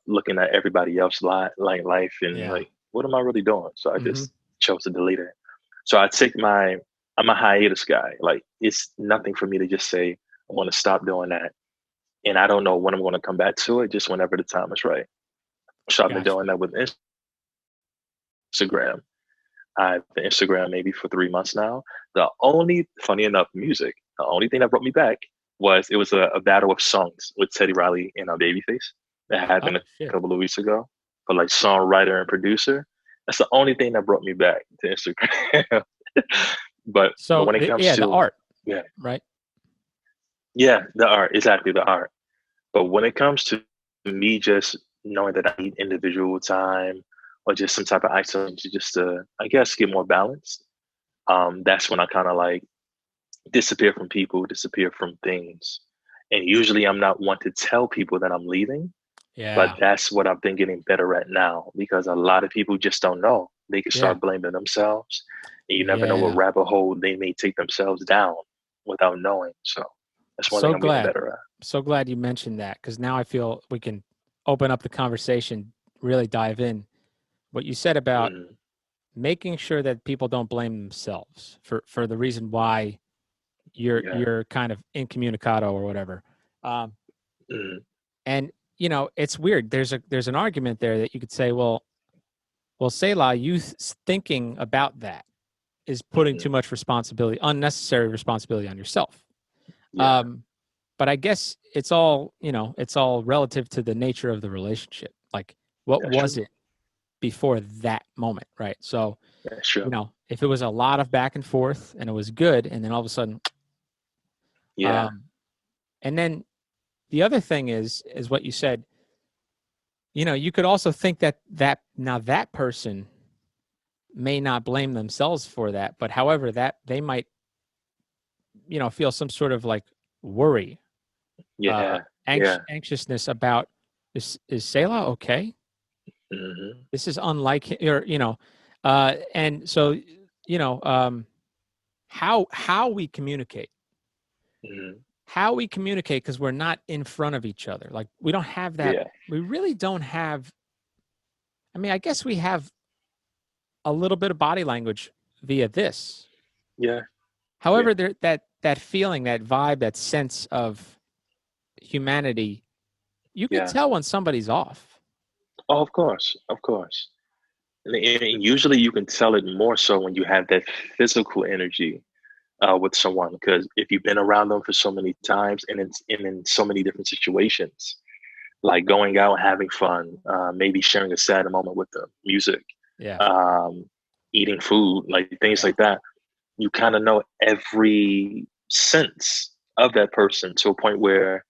looking at everybody else like life and Yeah. like, what am I really doing? So I Mm-hmm. just chose to delete it. So I'm a hiatus guy. Like it's nothing for me to just say, I want to stop doing that. And I don't know when I'm going to come back to it, just whenever the time is right. So I've been Gotcha. doing that with Instagram. I've been Instagram maybe for 3 months now. Funny enough, music. The only thing that brought me back was it was a battle of songs with Teddy Riley and Babyface that happened Oh a shit. couple of weeks ago for like songwriter and producer. That's the only thing that brought me back to Instagram. but So when it comes yeah, the to art, yeah right? yeah the art exactly the art. But when it comes to me just knowing that I need individual time or just some type of isolation just to I guess get more balanced, that's when I kind of like disappear from people, disappear from things. And usually I'm not one to tell people that I'm leaving, but Yeah. that's what I've been getting better at now because a lot of people just don't know. They can Yeah. start blaming themselves, and you never know what Yeah. rabbit hole they may take themselves down without knowing. So that's one thing So I'm getting glad. better at. So glad you mentioned that, because now I feel we can open up the conversation, really dive in. What you said about Mm, making sure that people don't blame themselves for the reason why yeah. you're kind of incommunicado or whatever. Um, Mm, and it's weird. There's an argument there that you could say, well, Selah, thinking about that is putting too mhm. much responsibility, unnecessary responsibility on yourself. Yeah. Um, but I guess it's all relative to the nature of the relationship. Like, what That's was true. it before that moment, right? So, That's true. if it was a lot of back and forth and it was good, and then all of a sudden, Yeah. um, and then the other thing is what you said. You could also think that now that person may not blame themselves for that, but however, that they might, feel some sort of like worry, uh, Yeah. Yeah. anxiousness about, is Selah okay? Hmm. This is unlike or and so you know how we communicate, Hmm. because we're not in front of each other. Like, we don't have that. Yeah. We really don't have. I mean, I guess we have a little bit of body language via this. Yeah. Yeah. However, that feeling, that vibe, that sense of humanity, you could Yeah. tell when somebody's off. Oh, of course. Of course. And usually you can tell it more so when you have that physical energy with someone, because if you've been around them for so many times and in so many different situations, like going out, having fun, maybe sharing a sad moment with them, music, Yeah, um, eating food, like things yeah, like that, you kind of know every sense of that person to a point where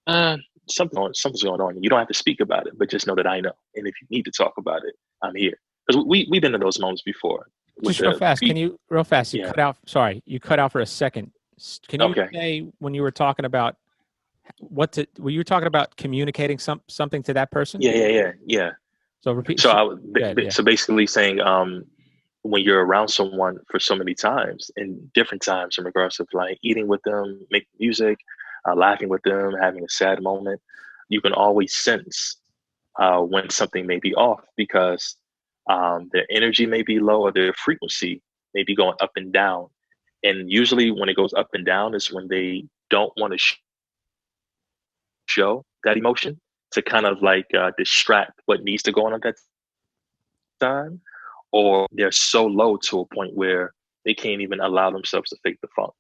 uh, something's going on. You don't have to speak about it, but just know that I know. And if you need to talk about it, I'm here. Because we've been in those moments before with just real the fast. Can people. you real fast? You Yeah. cut out. Sorry, you cut out for a second. Can you Okay. say when you were talking about were you talking about communicating something to that person? Yeah. Yeah. Yeah. Yeah. So repeat. So Good. Yeah. so basically saying, when you're around someone for so many times in different times in regards of like eating with them, making music, laughing with them, having a sad moment, you can always sense when something may be off because their energy may be low or their frequency may be going up and down. And usually when it goes up and down is when they don't want to show that emotion to kind of like distract what needs to go on at that time, or they're so low to a point where they can't even allow themselves to fake the funk.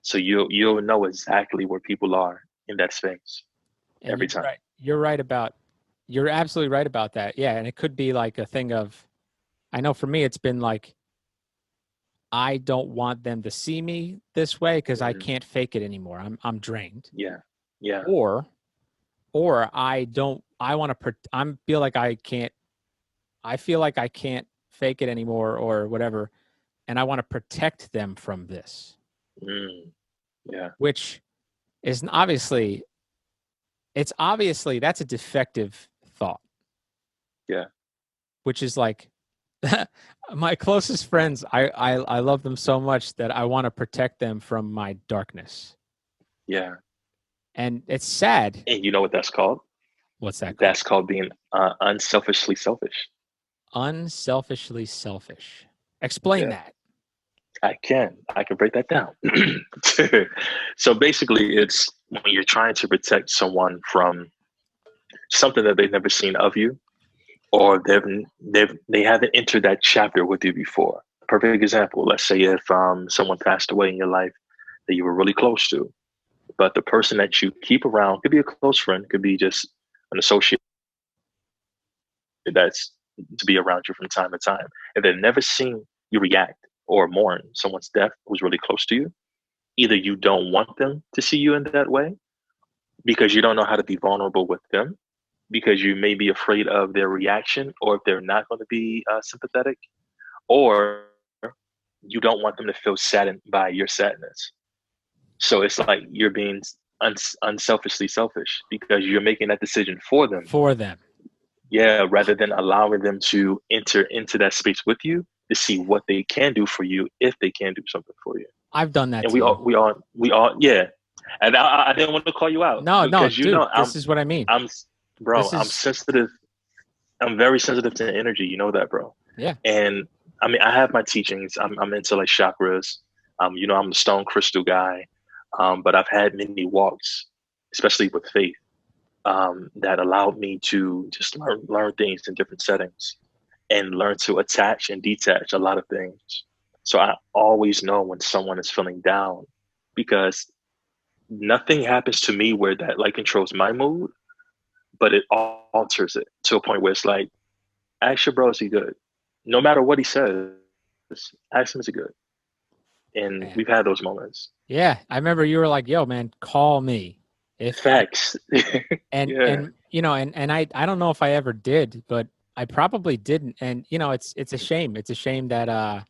So you'll know exactly where people are in that space And every you're time. right. You're absolutely right about that. Yeah, and it could be like a thing of, I know for me it's been like, I don't want them to see me this way because I Hmm. can't fake it anymore. I'm drained. Yeah, yeah, Or I don't I want to I feel like I can't fake it anymore or whatever, and I want to protect them from this, mm, yeah, which is obviously that's a defective thought, yeah, which is like, my closest friends, I love them so much that I want to protect them from my darkness. yeah. And it's sad. And you know what that's called? What's that called? That's called being unselfishly selfish. Unselfishly selfish. Explain Yeah, that. I can break that down. So basically, it's when you're trying to protect someone from something that they've never seen of you, or they haven't entered that chapter with you before. Perfect example. Let's say if someone passed away in your life that you were really close to, but the person that you keep around could be a close friend, could be just an associate that's to be around you from time to time, and they've never seen you react or mourn someone's death who's really close to you. Either you don't want them to see you in that way because you don't know how to be vulnerable with them, because you may be afraid of their reaction or if they're not going to be sympathetic, or you don't want them to feel saddened by your sadness. So it's like you're being unselfishly selfish because you're making that decision for them. For them. Yeah, rather than allowing them to enter into that space with you to see what they can do for you if they can do something for you. I've done that And too. we all, yeah. And I didn't want to call you out No, because you dude, know this is what I mean. I'm I'm sensitive. I'm very sensitive to energy. You know that, bro. Yeah. And I mean, I have my teachings. I'm into like chakras. You know, I'm the stone crystal guy. But I've had many walks, especially with faith, that allowed me to just learn things in different settings and learn to attach and detach a lot of things. So I always know when someone is feeling down because nothing happens to me where that like controls my mood, but it alters it to a point where it's like, ask your bro, is he good? No matter what he says, ask him, is he good? And Man. we've had those moments. Yeah, I remember you were like, "Yo, man, call me." Facts. And Yeah. and you know, and I don't know if I ever did, but I probably didn't. And you know, it's a shame. It's a shame that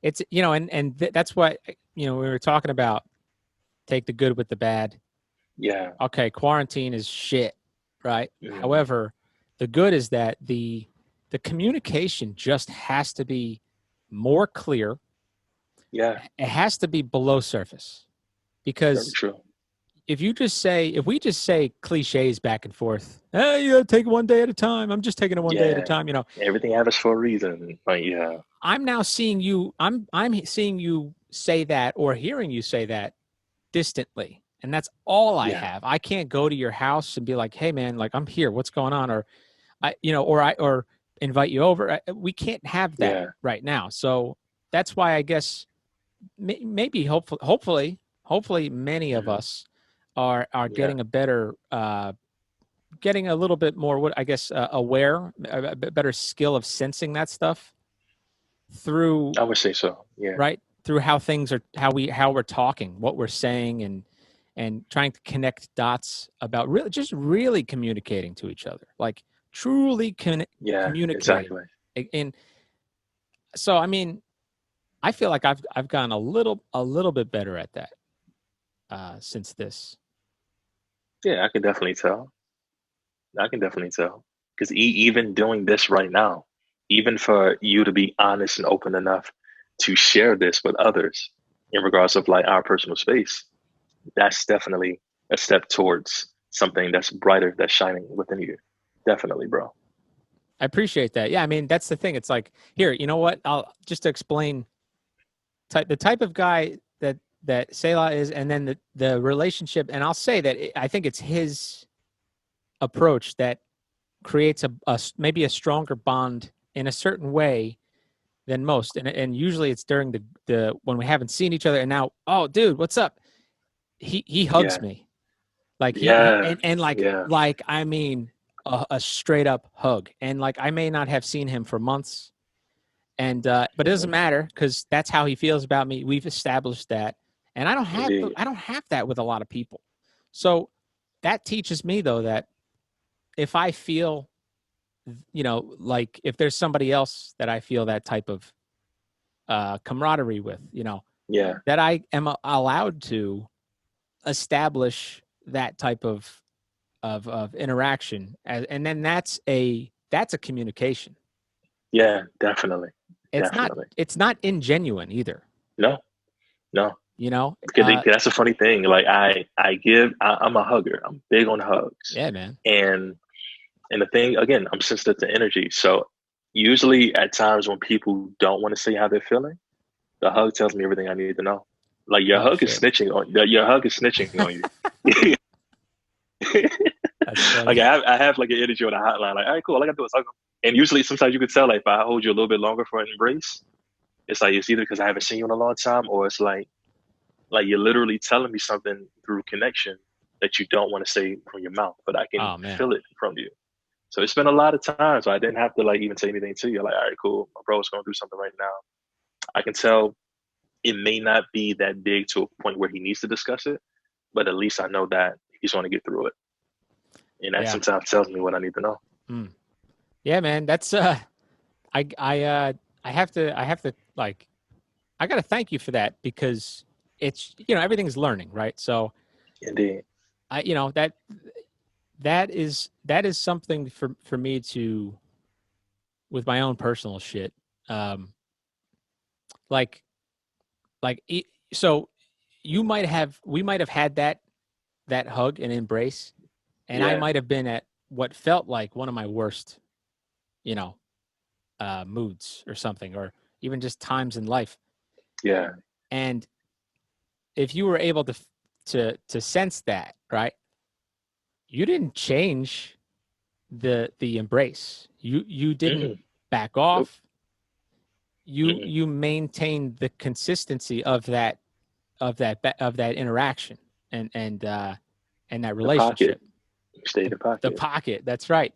it's you know, that's what we were talking about. Take the good with the bad. Yeah. Okay, quarantine is shit, right? Mm. However, the good is that the communication just has to be more clear. Yeah. It has to be below surface, Very because true. if we just say cliches back and forth, hey, you gotta take it one day at a time. I'm just taking it one day at a Yeah. time. You know, Everything happens for a reason. Like, yeah. I'm now seeing you. I'm seeing you say that or hearing you say that distantly, and that's all I Yeah. have. I can't go to your house and be like, hey, man, like I'm here. What's going on? Or or invite you over. We can't have that Yeah. right now. So that's why I guess maybe hopefully many of Mhm. us are Yeah. getting a better getting a little bit more what I guess aware, a better skill of sensing that stuff through I would say so. Yeah. right through how things are, how we're talking, what we're saying, and trying to connect dots about really communicating to each other, like truly Yeah. communicating. Exactly. And so I mean, I feel like I've gotten a little bit better at that since this. Yeah. I can definitely tell. I can definitely tell. Because even doing this right now, even for you to be honest and open enough to share this with others in regards of like our personal space, that's definitely a step towards something that's brighter, that's shining within you. Definitely, bro. I appreciate that. Yeah, I mean that's the thing. It's like, here, you know what? I'll just to explain the type of guy that Selah is, and then the relationship. And I'll say that I think it's his approach that creates a maybe a stronger bond in a certain way than most. And usually it's during the when we haven't seen each other. And now, oh, dude, what's up? He hugs Yeah. me, like Yeah. and Yeah. like I mean a straight up hug. And like I may not have seen him for months, and but it doesn't matter because that's how he feels about me. We've established that, and Indeed. I don't have that with a lot of people. So that teaches me though that if I feel, like if there's somebody else that I feel that type of camaraderie with, Yeah. that I am allowed to establish that type of interaction, and then that's a communication. Yeah. Definitely. It's Definitely. not ingenuine either. No. No. You know, Because that's a funny thing. Like I'm a hugger. I'm big on hugs. yeah, man. And the thing again, I'm sensitive to energy. So usually at times when people don't want to say how they're feeling, the hug tells me everything I need to know. Like your Oh, hug is shit. snitching on your hug is snitching on you. That's funny. Like I have like an energy on a hotline. Like, all right, cool. All I gotta do is hug them. And usually sometimes you could tell like if I hold you a little bit longer for an embrace, it's like it's either because I haven't seen you in a long time or it's like you're literally telling me something through connection that you don't want to say from your mouth, but I can Oh, man. feel it from you. So it's been a lot of times where I didn't have to like even say anything to you. Like, all right, cool. My bro's going through something right now. I can tell it may not be that big to a point where he needs to discuss it, but at least I know that he's going to get through it. And that Yeah. sometimes tells me what I need to know. Yeah, man. That's I have to like I got to thank you for that, because it's, everything's learning, right? So Indeed. that is something for me to, with my own personal shit. Um, like, so we might have had that hug and embrace, and I Yeah. might have been at what felt like one of my worst, you know, moods or something, or even just times in life. Yeah. And if you were able to sense that, right, you didn't change the embrace. You didn't Mm-mm. back Nope. off. Mm-mm. You maintained the consistency of that interaction and that The relationship. pocket. Stay in the The pocket. pocket. That's right.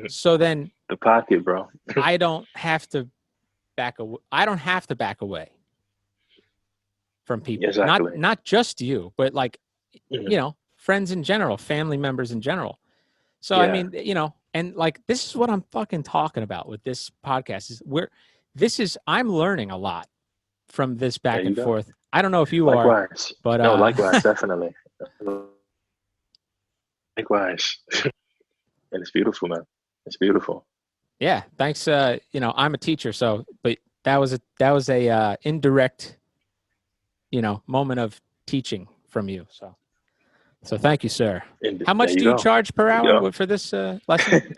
So then The pocket, bro. I don't have to back away. I don't have to back away from people. Exactly. Not just you, but like, Mhm. friends in general, family members in general. So I Yeah. mean, and like, this is what I'm fucking talking about with this podcast, is I'm learning a lot from this There back you and go. forth. I don't know if you are, Likewise. but No, likewise, definitely. Likewise. And it's beautiful, man. It's beautiful. yeah, thanks. I'm a teacher, so, but that was a indirect, moment of teaching from you. So thank you, sir. And How there much you do you go. charge per There you hour go. for this lesson?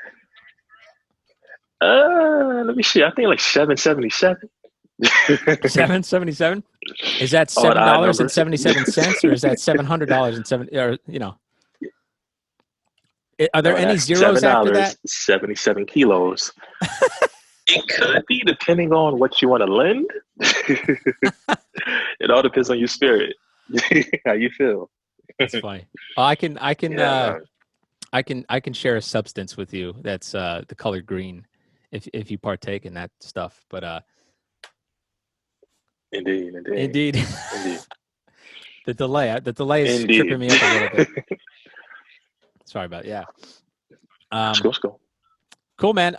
Let me see. I think like 777. $7.77. Is that All the odd numbers. $7.77, or is that $700 or are there No, any that's zeros after that? $7.77. It could be, depending on what you want to lend. It all depends on your spirit. How you feel. That's funny. Well, Yeah, man. I can share a substance with you that's the color green, if you partake in that stuff. But Indeed. indeed, Indeed. the delay is tripping Indeed. me up a little bit. Sorry about it. Yeah. Let's go. Cool, man.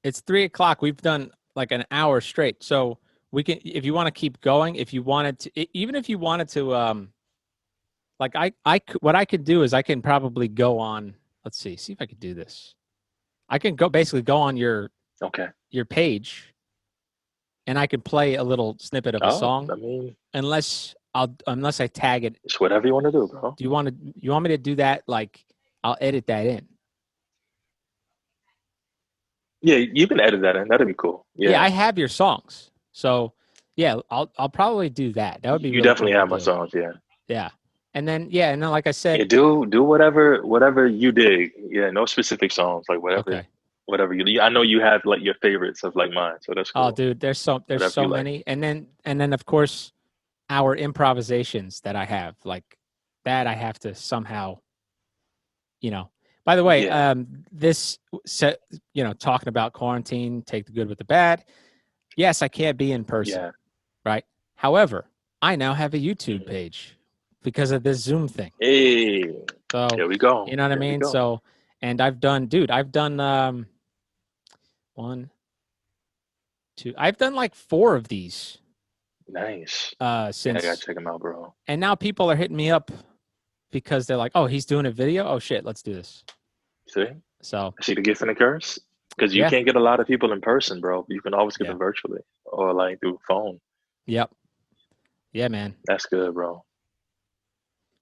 It's 3:00. We've done like an hour straight, so we can, if you want to keep going, if you wanted to, even if you wanted to, like what I could do is I can probably go on. Let's see if I could do this. I can basically go on your Okay. page, and I can play a little snippet of a Oh, song, I mean, unless I tag it. it's whatever you want to do, bro. Do you want me to do that? Like, I'll edit that in. Yeah, you can edit that in. That'd be cool. Yeah. I have your songs, so yeah, I'll probably do that. That would be You really definitely cool to have my do. songs, yeah. Yeah, and then like I said, Yeah, do whatever you dig. Yeah, no specific songs, like okay. whatever you. I know you have like your favorites of like mine, so that's Oh, cool. dude, there's Whatever you so like. many, and then of course our improvisations that I have, like, that I have to somehow, By the way, Yeah. this set, talking about quarantine, take the good with the bad. Yes, I can't be in person, Yeah. right? However, I now have a YouTube page because of this Zoom thing. Hey, So, here we go. you know what I Here we mean? go. So, and I've done 1, 2, I've done like 4 of these Nice. Yeah, I since, gotta check them out, bro. and now people are hitting me up because they're like, "Oh, he's doing a video. Oh shit, let's do this." See, So, see the gift and the curse, because you yeah, can't get a lot of people in person, bro. You can always get yeah, them virtually or like through phone. yep, yeah, man, That's good, bro.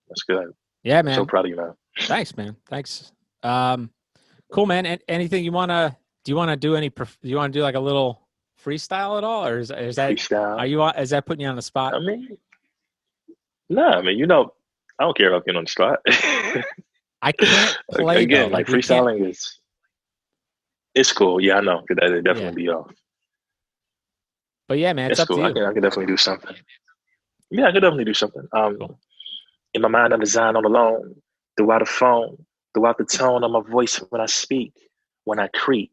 That's good. yeah, I'm so man. proud of you, man. Thanks, man. Thanks. Cool, man. Anything you wanna? Do you want to do any? Do you want to do like a little freestyle at all, or is that? Freestyle. Are you? Is that putting you on the spot? I mean, nah, I mean, I don't care about being on the spot. I can't play though. Again, like Like, we can't. freestyling it's cool. Yeah, I know. That'd Yeah, definitely be off. but yeah, man, it's It's up to cool. you. I can definitely do something. Yeah, I could definitely do something. Cool. In my mind, I design on alone, throughout the phone, throughout the tone of my voice when I speak, when I creep.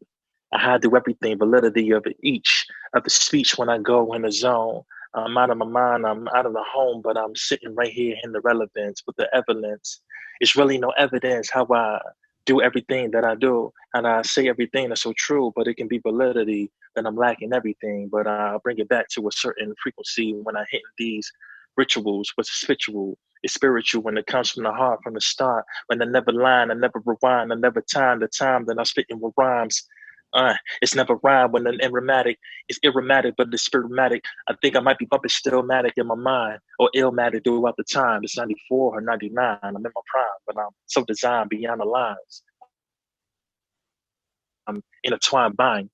I hide through everything, validity of each of the speech when I go in the zone. I'm out of my mind, I'm out of the home, but I'm sitting right here in the relevance with the evidence. It's really no evidence how I do everything that I do, and I say everything that's so true, but it can be validity that I'm lacking everything. But I bring it back to a certain frequency when I hit these rituals. What's spiritual? It's spiritual when it comes from the heart, from the start. When I never line, I never rewind, I never time the time that I'm spitting with rhymes. It's never rhyme when an aromatic is irrematic, but it's spiritumatic. I think I might be bumping stillmatic in my mind or illmatic throughout the time. It's 94 or 99. I'm in my prime, but I'm so designed beyond the lines. I'm intertwined bind,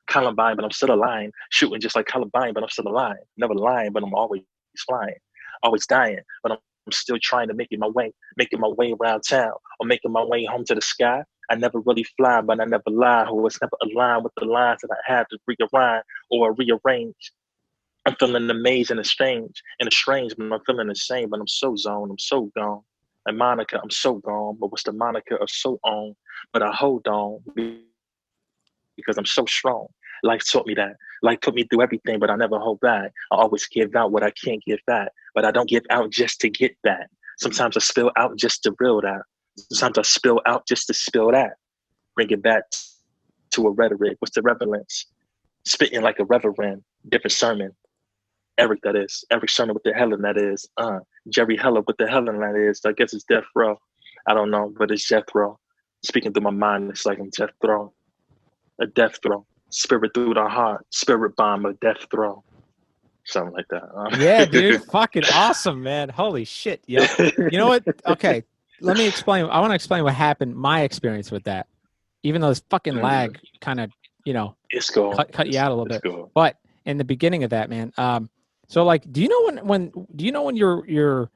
Columbine, but I'm still aligned. Shooting just like Columbine, but I'm still alive. Never lying, but I'm always flying. Always dying, but I'm still trying to making my way around town or making my way home to the sky. I never really fly, but I never lie. Who was never aligned with the lines that I had to rearrange or rearrange. I'm feeling amazing and strange, but I'm feeling the same. But I'm so zoned, I'm so gone. And Monica, I'm so gone. But what's the Monica of so on? But I hold on because I'm so strong. Life taught me that. Life put me through everything, but I never hold back. I always give out what I can't give back, but I don't give out just to get back. Sometimes I spill out just to reel that. Sometimes I spill out just to spill that. Bring it back to a rhetoric. What's the relevance? Spitting like a reverend, different sermon. Eric, that is. Eric Sermon with the Helen, that is. Jerry Heller with the Helen, that is. I guess it's Death Row. I don't know, but it's Jethro. Speaking through my mind, it's like I'm Death Row. A death throw. Spirit through the heart. Spirit bomb, a death throw. Something like that. Yeah, dude. Fucking awesome, man. Holy shit, yo. You know what? Okay, let me explain. I want to explain what happened, my experience with that. Even though this fucking lag kind of, it's cool. cut you out a little bit. Cool. But in the beginning of that, man, so like, do you know when you're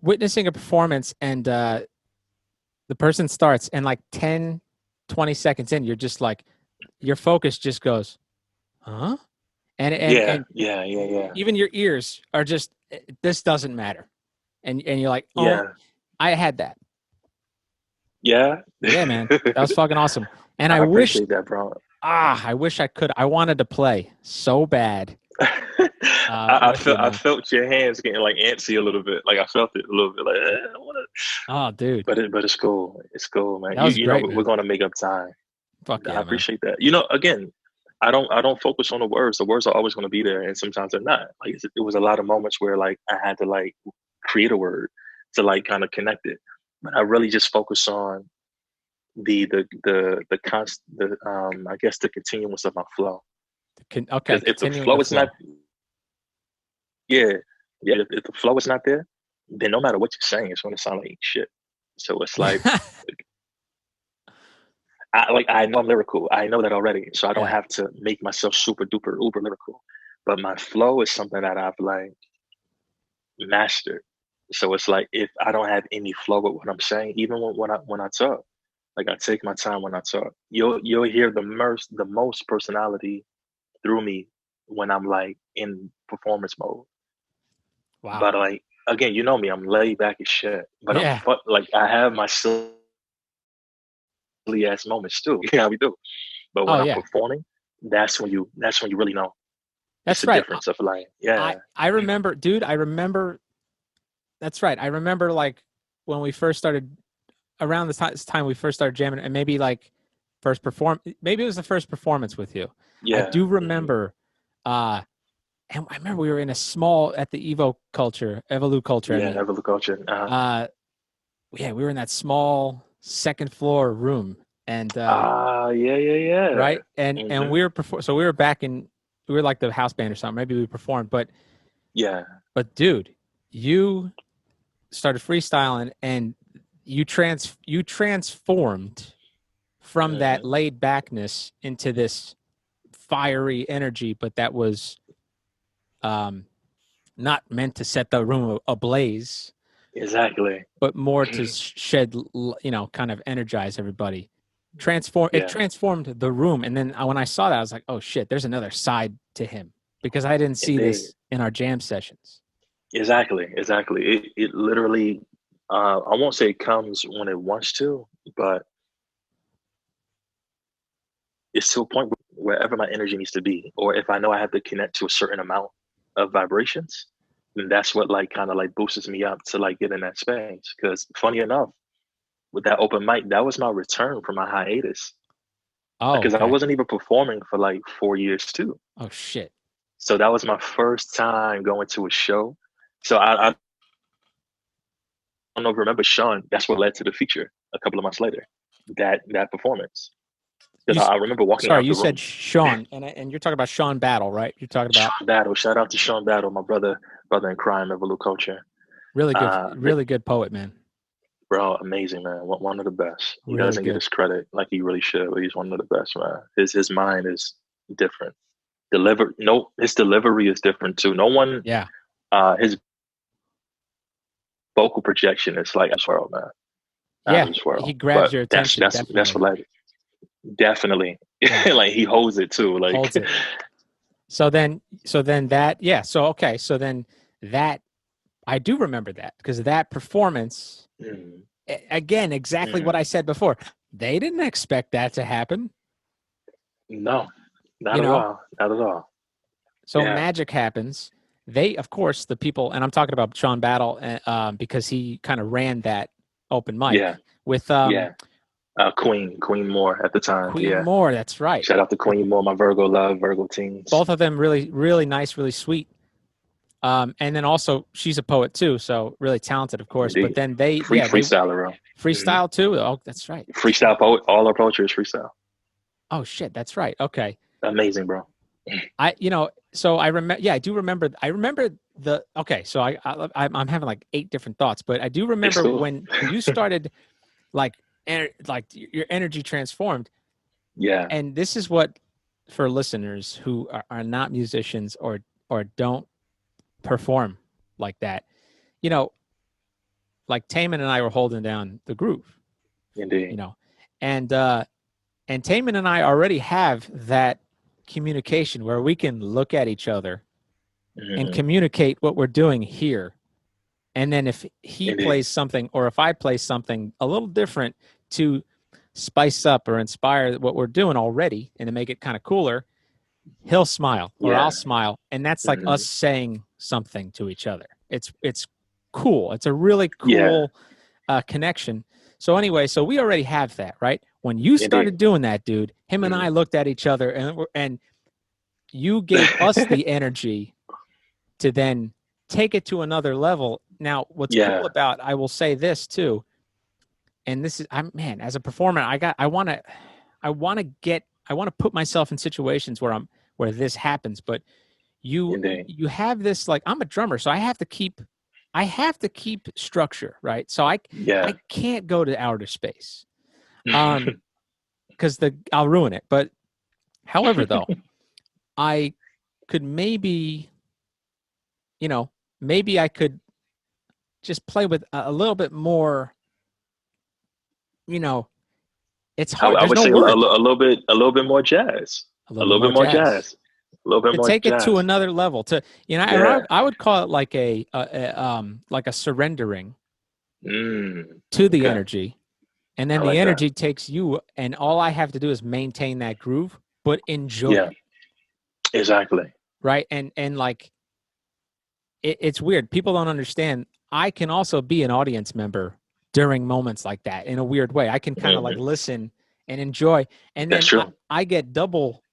witnessing a performance and the person starts and like 10, 20 seconds in, you're just like, your focus just goes, huh? And yeah. Even your ears are just, this doesn't matter. And you're like, oh, yeah. I had that. Yeah. Yeah, man. That was fucking awesome. And I appreciate wish that, bro. I wish I could. I wanted to play so bad. I felt your hands getting like antsy a little bit. Like I felt it a little bit. Like I wanna... Oh, dude. But it's cool. It's cool, man. That was great, man. We're gonna make up time. Fuck yeah, I appreciate that. Again, I don't focus on the words. The words are always going to be there, and sometimes they're not. Like it was a lot of moments where like I had to like create a word to like kind of connect it, but I really just focus on the I guess the continuance of my flow. Okay. If the flow is not, if the flow is not there, then no matter what you're saying, it's going to sound like shit. So it's like. I know I'm lyrical. I know that already. So I don't have to make myself super duper uber lyrical. But my flow is something that I've like mastered. So it's like if I don't have any flow with what I'm saying, even when I talk, like I take my time when I talk. You'll hear the most personality through me when I'm like in performance mode. Wow. But like again, you know me, I'm laid back as shit. But I have my silly ass moments too. Yeah, we do. But when I'm performing, that's when you really know. That's the right. Difference of like, I remember, dude. That's right. I remember like when we first started, around this time we first started jamming, and maybe like maybe it was the first performance with you. Yeah. I do remember. And I remember we were in a small at the Evolu culture. Yeah, Evolu culture. We were in that small second floor room, and yeah. Right, and we were so we were back in. We were like the house band or something. Maybe we performed, but dude, you started freestyling and you transformed from that laid backness into this fiery energy, but that was not meant to set the room ablaze. Exactly. But more to shed, kind of energize everybody. It transformed the room. And then when I saw that, I was like, oh shit, there's another side to him, because I didn't see this in our jam sessions. Exactly. It literally, I won't say it comes when it wants to, but it's to a point wherever my energy needs to be, or if I know I have to connect to a certain amount of vibrations, then that's what like kind of like boosts me up to like get in that space. Because funny enough, with that open mic, that was my return from my hiatus Oh, because I okay. wasn't even performing for like 4 years too. Oh shit. So that was my first time going to a show. So I don't know if you remember Sean. That's what led to the feature a couple of months later. That performance. You, Because I remember walking sorry, out you the said room. Sean, and you're talking about Sean Battle, right? You're talking about Sean Battle. Shout out to Sean Battle, my brother in crime, Evolution Culture. really good poet, man. Bro, amazing man. One of the best. He Really doesn't get good. his credit like he really should, but he's one of the best, man. His mind is different. His delivery is different too. No one Yeah. his vocal projection is like this world, man. Out of Yeah. this world. He grabs But your attention. that's Definitely. what like definitely. Yeah. Like he holds it too. Like Holds it. So then that, yeah. So, okay. So then that, I do remember that because that performance, mm, again, exactly what I said before. They didn't expect that to happen. no, not You at know? all. Not at all. So Yeah. magic happens. They, of course, the people, and I'm talking about Sean Battle because he kind of ran that open mic Yeah. with Yeah. Queen Moore at the time. Queen Yeah. Moore. That's right. Shout out to Queen Moore, my Virgo love, Virgo teens. Both of them really, really nice, really sweet. And then also she's a poet too, so really talented, of course. Indeed. But then they Freestyler, bro. Freestyle too. Oh, that's right. Freestyle poet. All our poetry is freestyle. Oh shit, that's right. Okay. Amazing, bro. So I remember. Yeah, I do remember. I remember the. Okay, so I'm having like 8 different thoughts, but I do remember cool. when you started, like your energy transformed. Yeah. And this is what, for listeners who are not musicians or don't perform like that, like Taman and I were holding down the groove. Indeed. And Taman and I already have that communication where we can look at each other and communicate what we're doing here. And then if he plays something or if I play something a little different to spice up or inspire what we're doing already and to make it kind of cooler, he'll smile or I'll smile. And that's like us saying something to each other. It's cool. It's a really cool connection. So anyway, so we already have that, right? When you started doing that, dude, him and I looked at each other and you gave us the energy to then take it to another level. Now, what's cool about, I will say this too, and this is, as a performer, I want to put myself in situations where this happens, but you have this, like, I'm a drummer, so I have to keep structure, right? So I can't go to outer space, because I'll ruin it. But however, though, I could maybe I could just play with a little bit more. It's hard. I would say a little bit more jazz. A little bit more jazz. A little bit more take jazz. It to another level. I would call it like a surrendering to the energy, and then the energy takes you, and all I have to do is maintain that groove, but enjoy it. Exactly. Right, and like it's weird. People don't understand. I can also be an audience member during moments like that in a weird way. I can kind of like listen and enjoy, and then I get double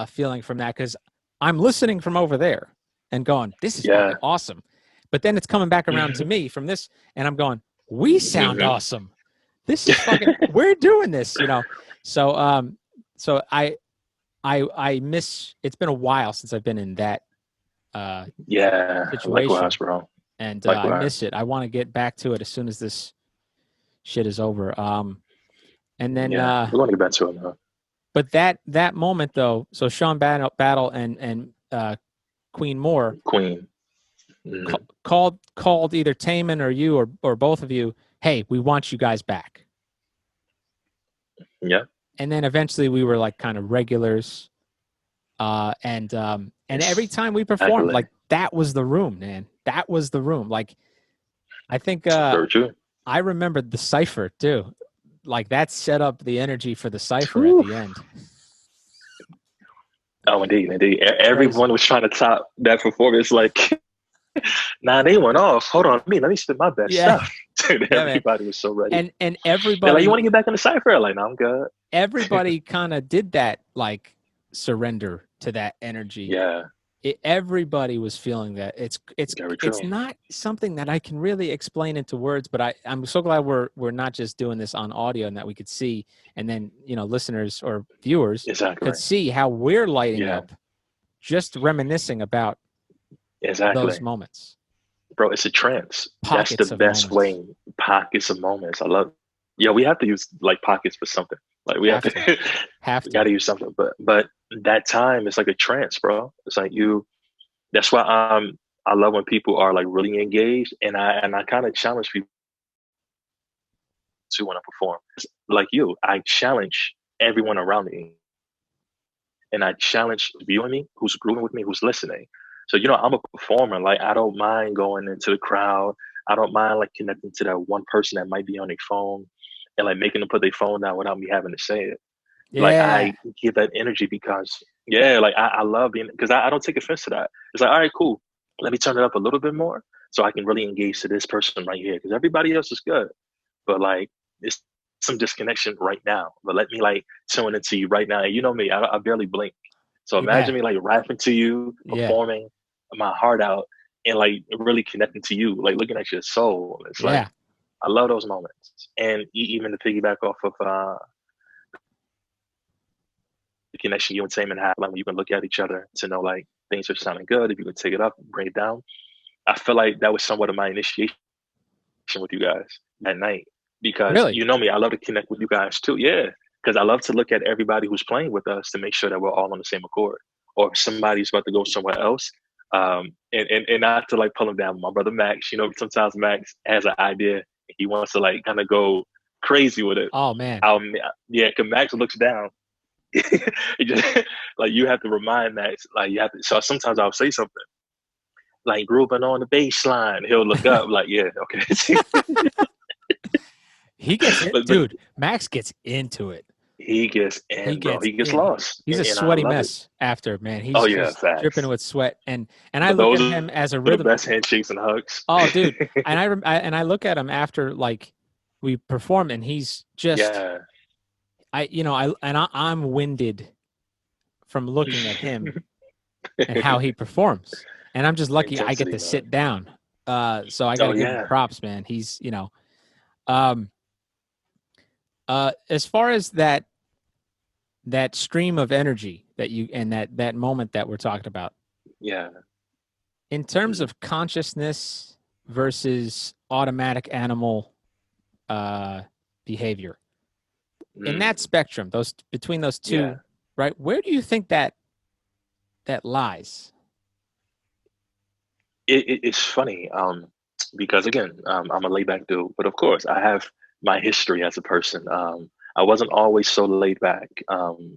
feeling from that because I'm listening from over there and going, this is fucking awesome. But then it's coming back around to me from this, and I'm going, we sound awesome. This is fucking, we're doing this, So, so I miss, it's been a while since I've been in that situation. Likewise, bro. And I miss it. I want to get back to it as soon as this shit is over. And then we're going to get back to it, man. But that moment though, so Sean Battle and Queen Moore called either Taman or you or both of you, hey, we want you guys back. Yeah. And then eventually we were like kind of regulars. And every time we performed, like that was the room, man. That was the room. Like I think I remembered the cipher too. Like that set up the energy for the cipher at the end. Oh, indeed. Everyone was trying to top that performance. Like, nah, they went off. Hold on, let me spit my best stuff. Everybody was so ready. And They're like, everybody, you want to get back in the cipher? Like, no, I'm good. everybody kind of did that, like surrender to that energy. Yeah, Everybody was feeling that. It's very true. not something that I can really explain into words, but I'm so glad we're not just doing this on audio and that we could see, and then listeners or viewers Exactly. could see how we're lighting Yeah. up, just reminiscing about Exactly. those moments. Bro, it's a trance. Pockets That's the of best moments. way. Pockets of moments. I love. Yeah, we have to use like pockets for something. Like we have to. Have We to. got to use something. But that time is like a trance, bro. It's like you. That's why I love when people are like really engaged, and I kind of challenge people to when I perform. Like you, I challenge everyone around me, and I challenge viewing me, who's grooving with me, who's listening. So I'm a performer. Like I don't mind going into the crowd. I don't mind like connecting to that one person that might be on their phone, and like making them put their phone down without me having to say it. Like Yeah. I give that energy because like I love being because I don't take offense to that. It's like, all right, cool. Let me turn it up a little bit more so I can really engage to this person right here because everybody else is good, but like it's some disconnection right now. But let me like tune into you right now. And you know me, I barely blink. So imagine Yeah. me like rapping to you, Yeah. performing my heart out, and like really connecting to you, like looking at your soul. It's like Yeah. I love those moments. And even to piggyback off of the connection you and Taman have, like when you can look at each other to know like things are sounding good. If you can take it up, bring it down. I feel like that was somewhat of my initiation with you guys that night because Really? you know me, I love to connect with you guys too. Yeah, because I love to look at everybody who's playing with us to make sure that we're all on the same accord. Or if somebody's about to go somewhere else, and not to like pull him down. My brother Max, sometimes Max has an idea. He wants to like kind of go crazy with it. Oh man. Yeah, because Max looks down. It just like you have to remind Max, like you have to. So sometimes I'll say something like grooving on the bass line. He'll look up like, yeah, okay. He gets it, but dude. Max gets into it. he gets in, bro. He gets in. lost. He's a and I sweaty love mess after, man. He's Oh yeah, just facts. dripping with sweat, and I But look those at him as a are the rhythm. best handshakes and hugs. Oh, dude, and I look at him after like we perform, and he's just Yeah. I'm winded from looking at him and how he performs, and I'm just lucky I get Intensity, to man. sit down. So I gotta give him props, man. He's as far as that stream of energy that you and that moment that we're talking about. Yeah. In terms of consciousness versus automatic animal behavior, in that spectrum, between those two, right? Where do you think that lies? It's funny because again, I'm a laid back dude, but of course, I have my history as a person. I wasn't always so laid back,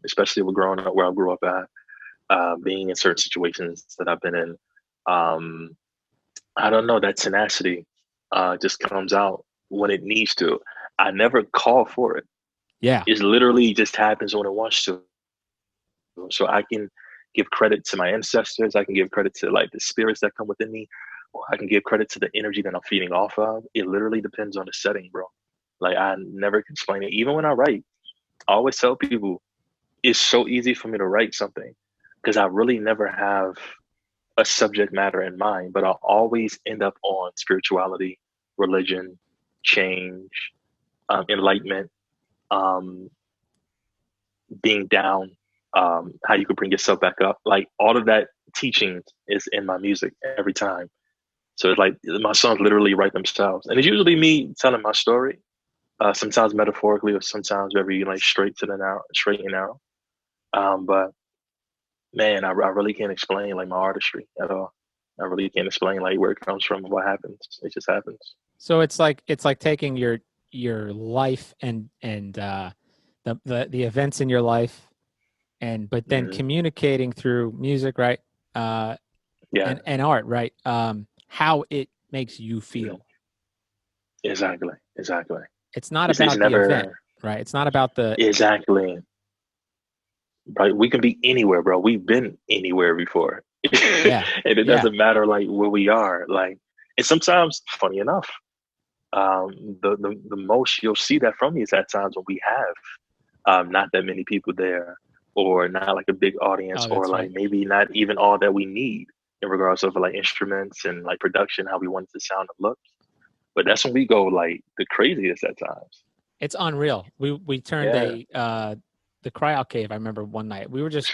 especially with growing up where I grew up at, being in certain situations that I've been in. I don't know, that tenacity just comes out when it needs to. I never call for it. Yeah. It literally just happens when it wants to. So I can give credit to my ancestors. I can give credit to like the spirits that come within me. Or I can give credit to the energy that I'm feeding off of. It literally depends on the setting, bro. Like I never can explain it. Even when I write, I always tell people it's so easy for me to write something because I really never have a subject matter in mind, but I'll always end up on spirituality, religion, change, enlightenment, being down, how you could bring yourself back up. Like all of that teaching is in my music every time. So it's like my songs literally write themselves. And it's usually me telling my story, sometimes metaphorically or sometimes very like straight and narrow. But man, I really can't explain like my artistry at all. I really can't explain like where it comes from and what happens. It just happens. So it's like taking your life and the events in your life, but then communicating through music, right? And art, right? How it makes you feel. Exactly. It's not about the event, right? It's not about the exactly. Right, we can be anywhere, bro. We've been anywhere before. Yeah. And it doesn't matter like where we are. Like, and sometimes, funny enough, the most you'll see that from me is at times when we have not that many people there, or not like a big audience, Oh, or that's like right. maybe not even all that we need in regards of like instruments and like production, how we want it to sound and look. But that's when we go like the craziest at times. It's unreal. We turned Yeah, the Cryo Cave. I remember one night we were just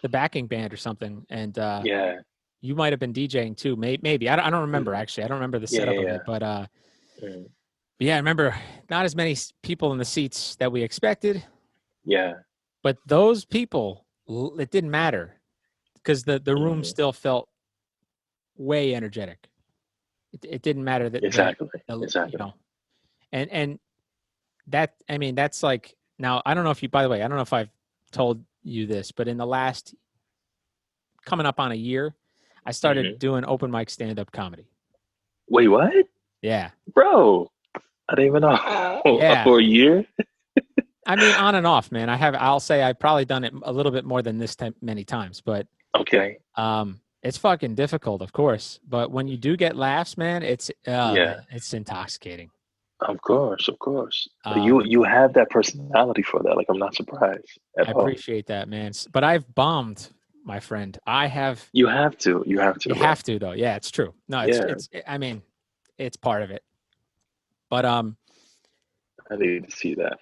the backing band or something, and yeah, you might have been DJing too. Maybe I don't remember mm, actually. I don't remember the yeah, setup yeah, of yeah. it, but Mm, yeah, I remember not as many people in the seats that we expected, yeah. but those people, it didn't matter because the room Hmm. still felt way energetic. It didn't matter that Exactly, you exactly. know, and that I mean that's like now I don't know if you by the way I don't know if I've told you this, but in the last coming up on a year, I started Hmm. doing open mic stand up comedy. Wait, what, Yeah, bro? I didn't even know. yeah. For a year. I mean, on and off, man. I'll say I've probably done it a little bit more than this time, many times, but Okay. it's fucking difficult, of course. But when you do get laughs, man, Yeah. it's intoxicating. Of course, of course. But you Um, you have that personality for that. Like I'm not surprised at I all. appreciate that, man. But I've bombed, my friend. I have. You have to. You have to, You bro. have to, though. Yeah, it's true. No, Yeah. I mean, it's part of it. But I need to see that.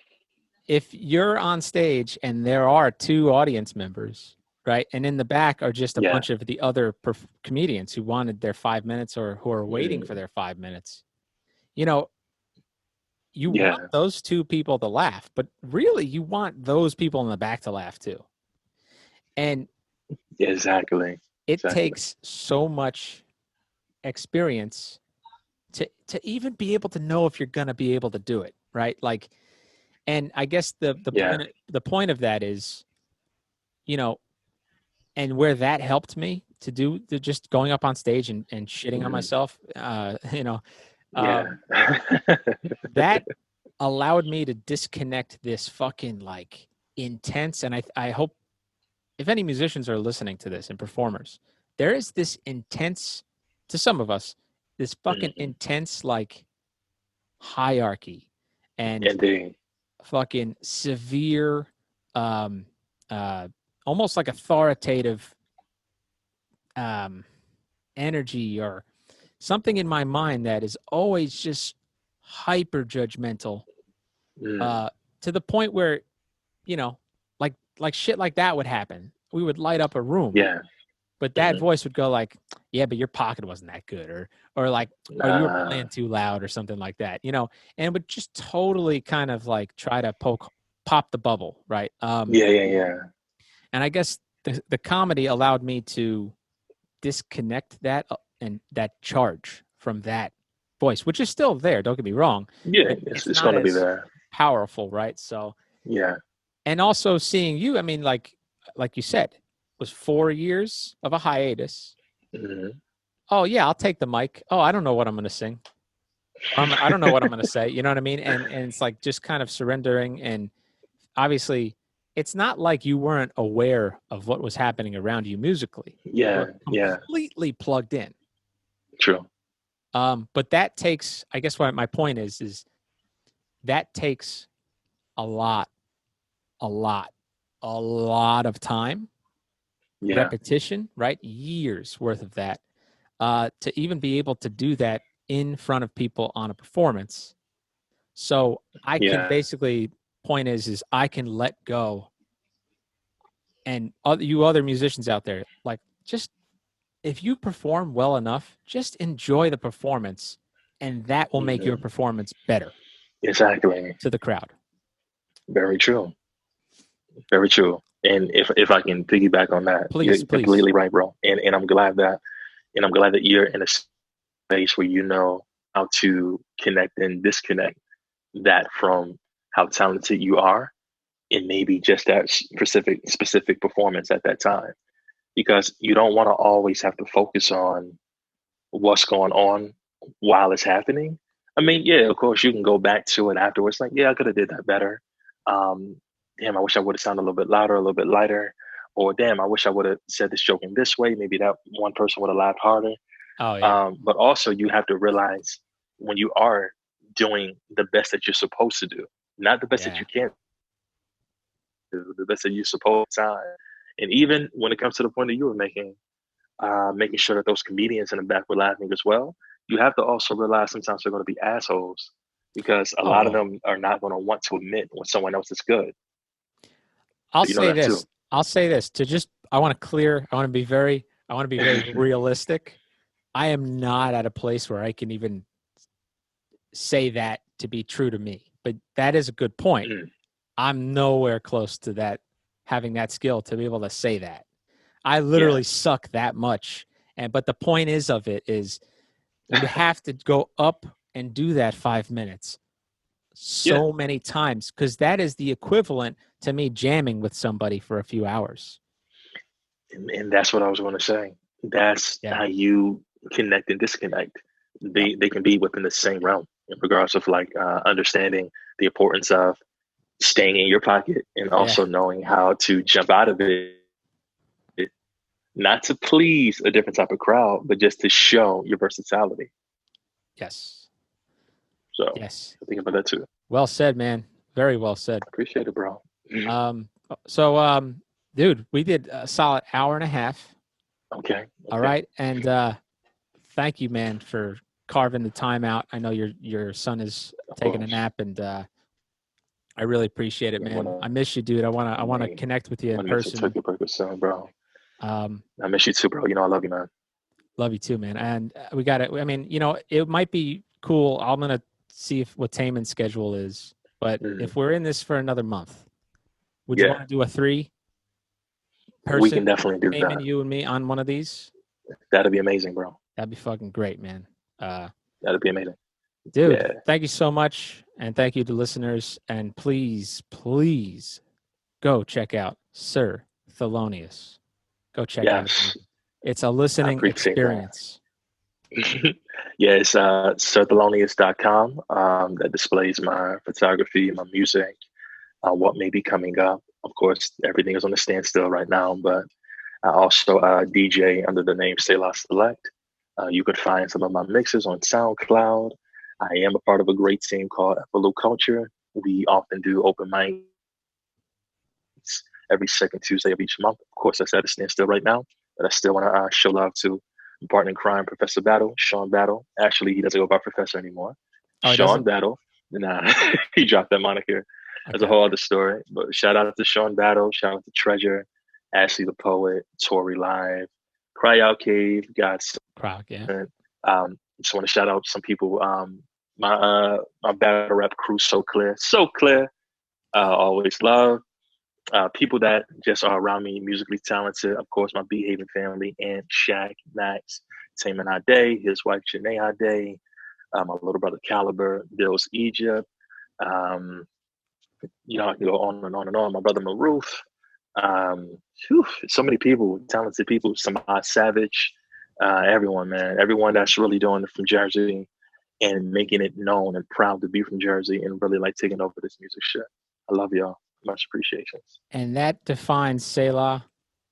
if you're on stage and there are two audience members, right, and in the back are just a Yeah. bunch of the other comedians who wanted their 5 minutes or who are waiting for Mm, their 5 minutes, you know, you want yeah. those two people to laugh, but really you want those people in the back to laugh too. And Exactly. it Exactly. takes so much experience to even be able to know if you're going to be able to do it, right? Like, and I guess Yeah. the point of that is, you know, and where that helped me to do to just going up on stage and shitting on Mm, myself, yeah. um, that allowed me to disconnect this fucking like intense. And I hope if any musicians are listening to this and performers, there is this intense to some of us, this fucking Hmm. intense like hierarchy and Indeed. fucking severe, um, uh, almost like authoritative um, energy or something in my mind that is always just hyper judgmental Mm, uh, to the point where you know like shit like that would happen. We would light up a room, yeah. but that Hmm. voice would go like, yeah, but your pocket wasn't that good, or like, or you were Uh, playing too loud or something like that, and would just totally kind of like try to pop the bubble, right? yeah, yeah, yeah. And I guess the comedy allowed me to disconnect that and that charge from that voice, which is still there. Don't get me wrong, Yeah, but it's it's it's not gonna be as there. powerful, right? So, Yeah. and also seeing you, I mean, like you said, was 4 years of a hiatus. Hmm. Oh yeah, I'll take the mic. Oh, I don't know what I'm going to sing. I don't know what I'm going to say. You know what I mean? And it's like just kind of surrendering. And obviously, it's not like you weren't aware of what was happening around you musically. You Yeah, were yeah. completely plugged in. True. But that takes, I guess, what my point is that takes a lot, a lot, a lot of time, Yeah. repetition, right? Years worth of that to even be able to do that in front of people on a performance. So I can Yeah. basically point is I can let go, and you other musicians out there, like just if you perform well enough, just enjoy the performance, and that will make your Hmm. performance better Exactly. to the crowd. Very true. Very true. And if I can piggyback on that, you're Please, please. completely right, bro. And I'm glad that you're in a space where you know how to connect and disconnect that from how talented you are, and maybe just that specific performance at that time. Because you don't want to always have to focus on what's going on while it's happening. I mean, yeah, of course you can go back to it afterwards. Like, yeah, I could have did that better. Um, damn, I wish I would have sounded a little bit louder, a little bit lighter. Or damn, I wish I would have said this joke in this way. Maybe that one person would have laughed harder. Oh yeah, But also, you have to realize when you are doing the best that you're supposed to do, not the best that Yeah. you can do, the best that you're supposed to. And even when it comes to the point that you were making sure that those comedians in the back were laughing as well, you have to also realize sometimes they're going to be assholes because a lot of them are not going to want to admit when someone else is good. I'll You know say that this. too. I'll say this to just. I want to be very realistic. I am not at a place where I can even say that to be true to me. But that is a good point. Mhm. I'm nowhere close to that, having that skill to be able to say that. I literally suck that much. But the point is you have to go up and do that 5 minutes so many times, because that is the equivalent to me jamming with somebody for a few hours. And that's what I was going to say. That's how you connect and disconnect. They can be within the same realm in regards of like understanding the importance of staying in your pocket and also knowing how to jump out of it, not to please a different type of crowd, but just to show your versatility. Yes. So I think about that too. Well said, man. Very well said. Appreciate it, bro. Dude, we did a solid hour and a half. Okay. All right. And thank you, man, for carving the time out. I know your son is taking a nap, and I really appreciate it, man. I miss you, dude. I wanna connect with you in person. Turkey burger soon, bro. I miss you too, bro. You know I love you, man. Love you too, man. And we got it. I mean, it might be cool. I'm gonna see what Taman's schedule is. But if we're in this for another month, would you want to do a 3-person? We can definitely do Taman, that. you and me on one of these? That'd be amazing, bro. That'd be fucking great, man. That'd be amazing. Dude, thank you so much. And thank you to listeners. And please, please go check out Sir Thelonious. Go check out it. It's a listening experience. It's sirthelonious.com. That displays my photography, my music, what may be coming up. Of course, everything is on a standstill right now, but I also DJ under the name Selah Select. You could find some of my mixes on SoundCloud. I am a part of a great team called Evolution Culture. We often do open mics every second Tuesday of each month. Of course, that's at a standstill right now, but I still want to show love to my partner in crime, Professor Battle, Sean Battle. Actually, he doesn't go by Professor anymore. Sean Battle. Nah, he dropped that moniker. That's a whole other story. But shout out to Sean Battle. Shout out to Treasure, Ashley the Poet, Tori Live, Cry Out Cave, God's. Just want to shout out some people. My battle rap crew, So Clear. Always love. People that just are around me, musically talented. Of course, my Behaving family, and Shaq, Max, Taman Ade, his wife Janae Ade, my little brother Caliber, Bill's Egypt. I can go on and on and on. My brother Maroof. So many people, talented people. Samad Savage, everyone, man. Everyone that's really doing it from Jersey and making it known and proud to be from Jersey and really like taking over this music shit. I love y'all. Much appreciation. And that defines Selah,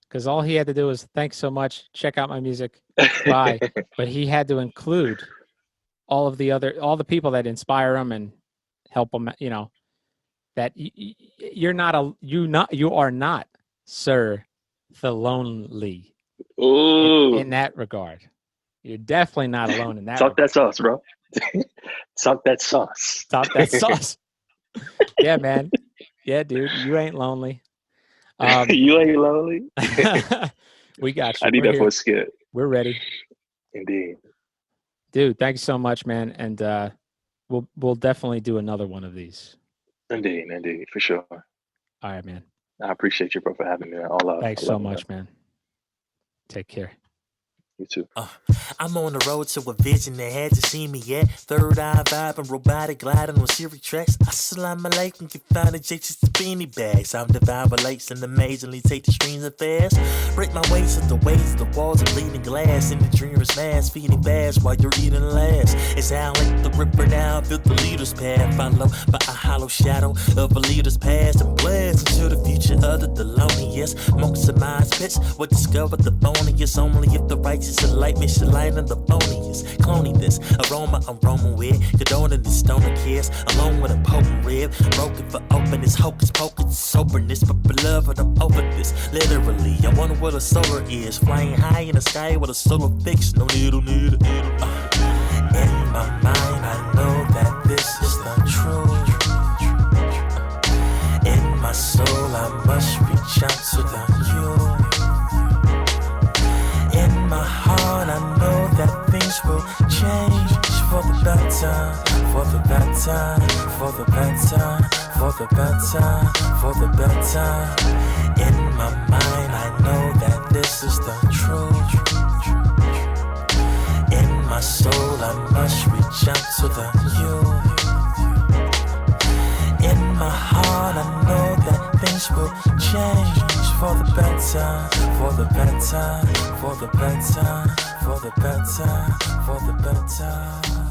because all he had to do was thanks so much, check out my music, bye. But he had to include all the people that inspire him and help him. That you are not Sir Thelonious. In that regard, you're definitely not alone in that. Talk that sauce, bro. Talk that sauce. Talk that sauce. Yeah, man. Yeah, dude, you ain't lonely. You ain't lonely. We got you. I need that for a skit. We're ready. Indeed. Dude, thanks so much, man. And we'll definitely do another one of these. Indeed, for sure. All right, man. I appreciate you, bro, for having me. All love. Thanks so much, man. Take care. You too. I'm on the road to a vision that had to see me yet. Third eye vibing, robotic gliding on Siri tracks. Assalamu alaikum, can find the jakes to beanie bags. I'm divine relates and amazingly take the streams and fast. Break my waist at the waves, the walls are bleeding glass. In the dreamer's mask, feeding bass while you're eating last. It's how like the ripper down, built the leader's path. Follow by a hollow shadow of a leader's past. And blast into the future of the Thelonious. Monks and minds pits will discover the bonus only if the righteous just a light, mission light on the phoniest. Cloning this aroma I'm roaming with. Condoning this stoner kiss. Along with a potent rib. Broken for openness, hocus pocus, soberness. But beloved, I'm over this. Literally, I wonder what a solar is. Flying high in the sky with a solar fix. No needle. In my mind, I know that this is the truth. In my soul, I must reach out to the you. In my heart, I know that things will change for the better, for the better, for the better, for the better, for the better. In my mind, I know that this is the truth. In my soul, I must reach out to the you. In my heart, I know that things will change for the better, for the better, for the better, for the better, for the better.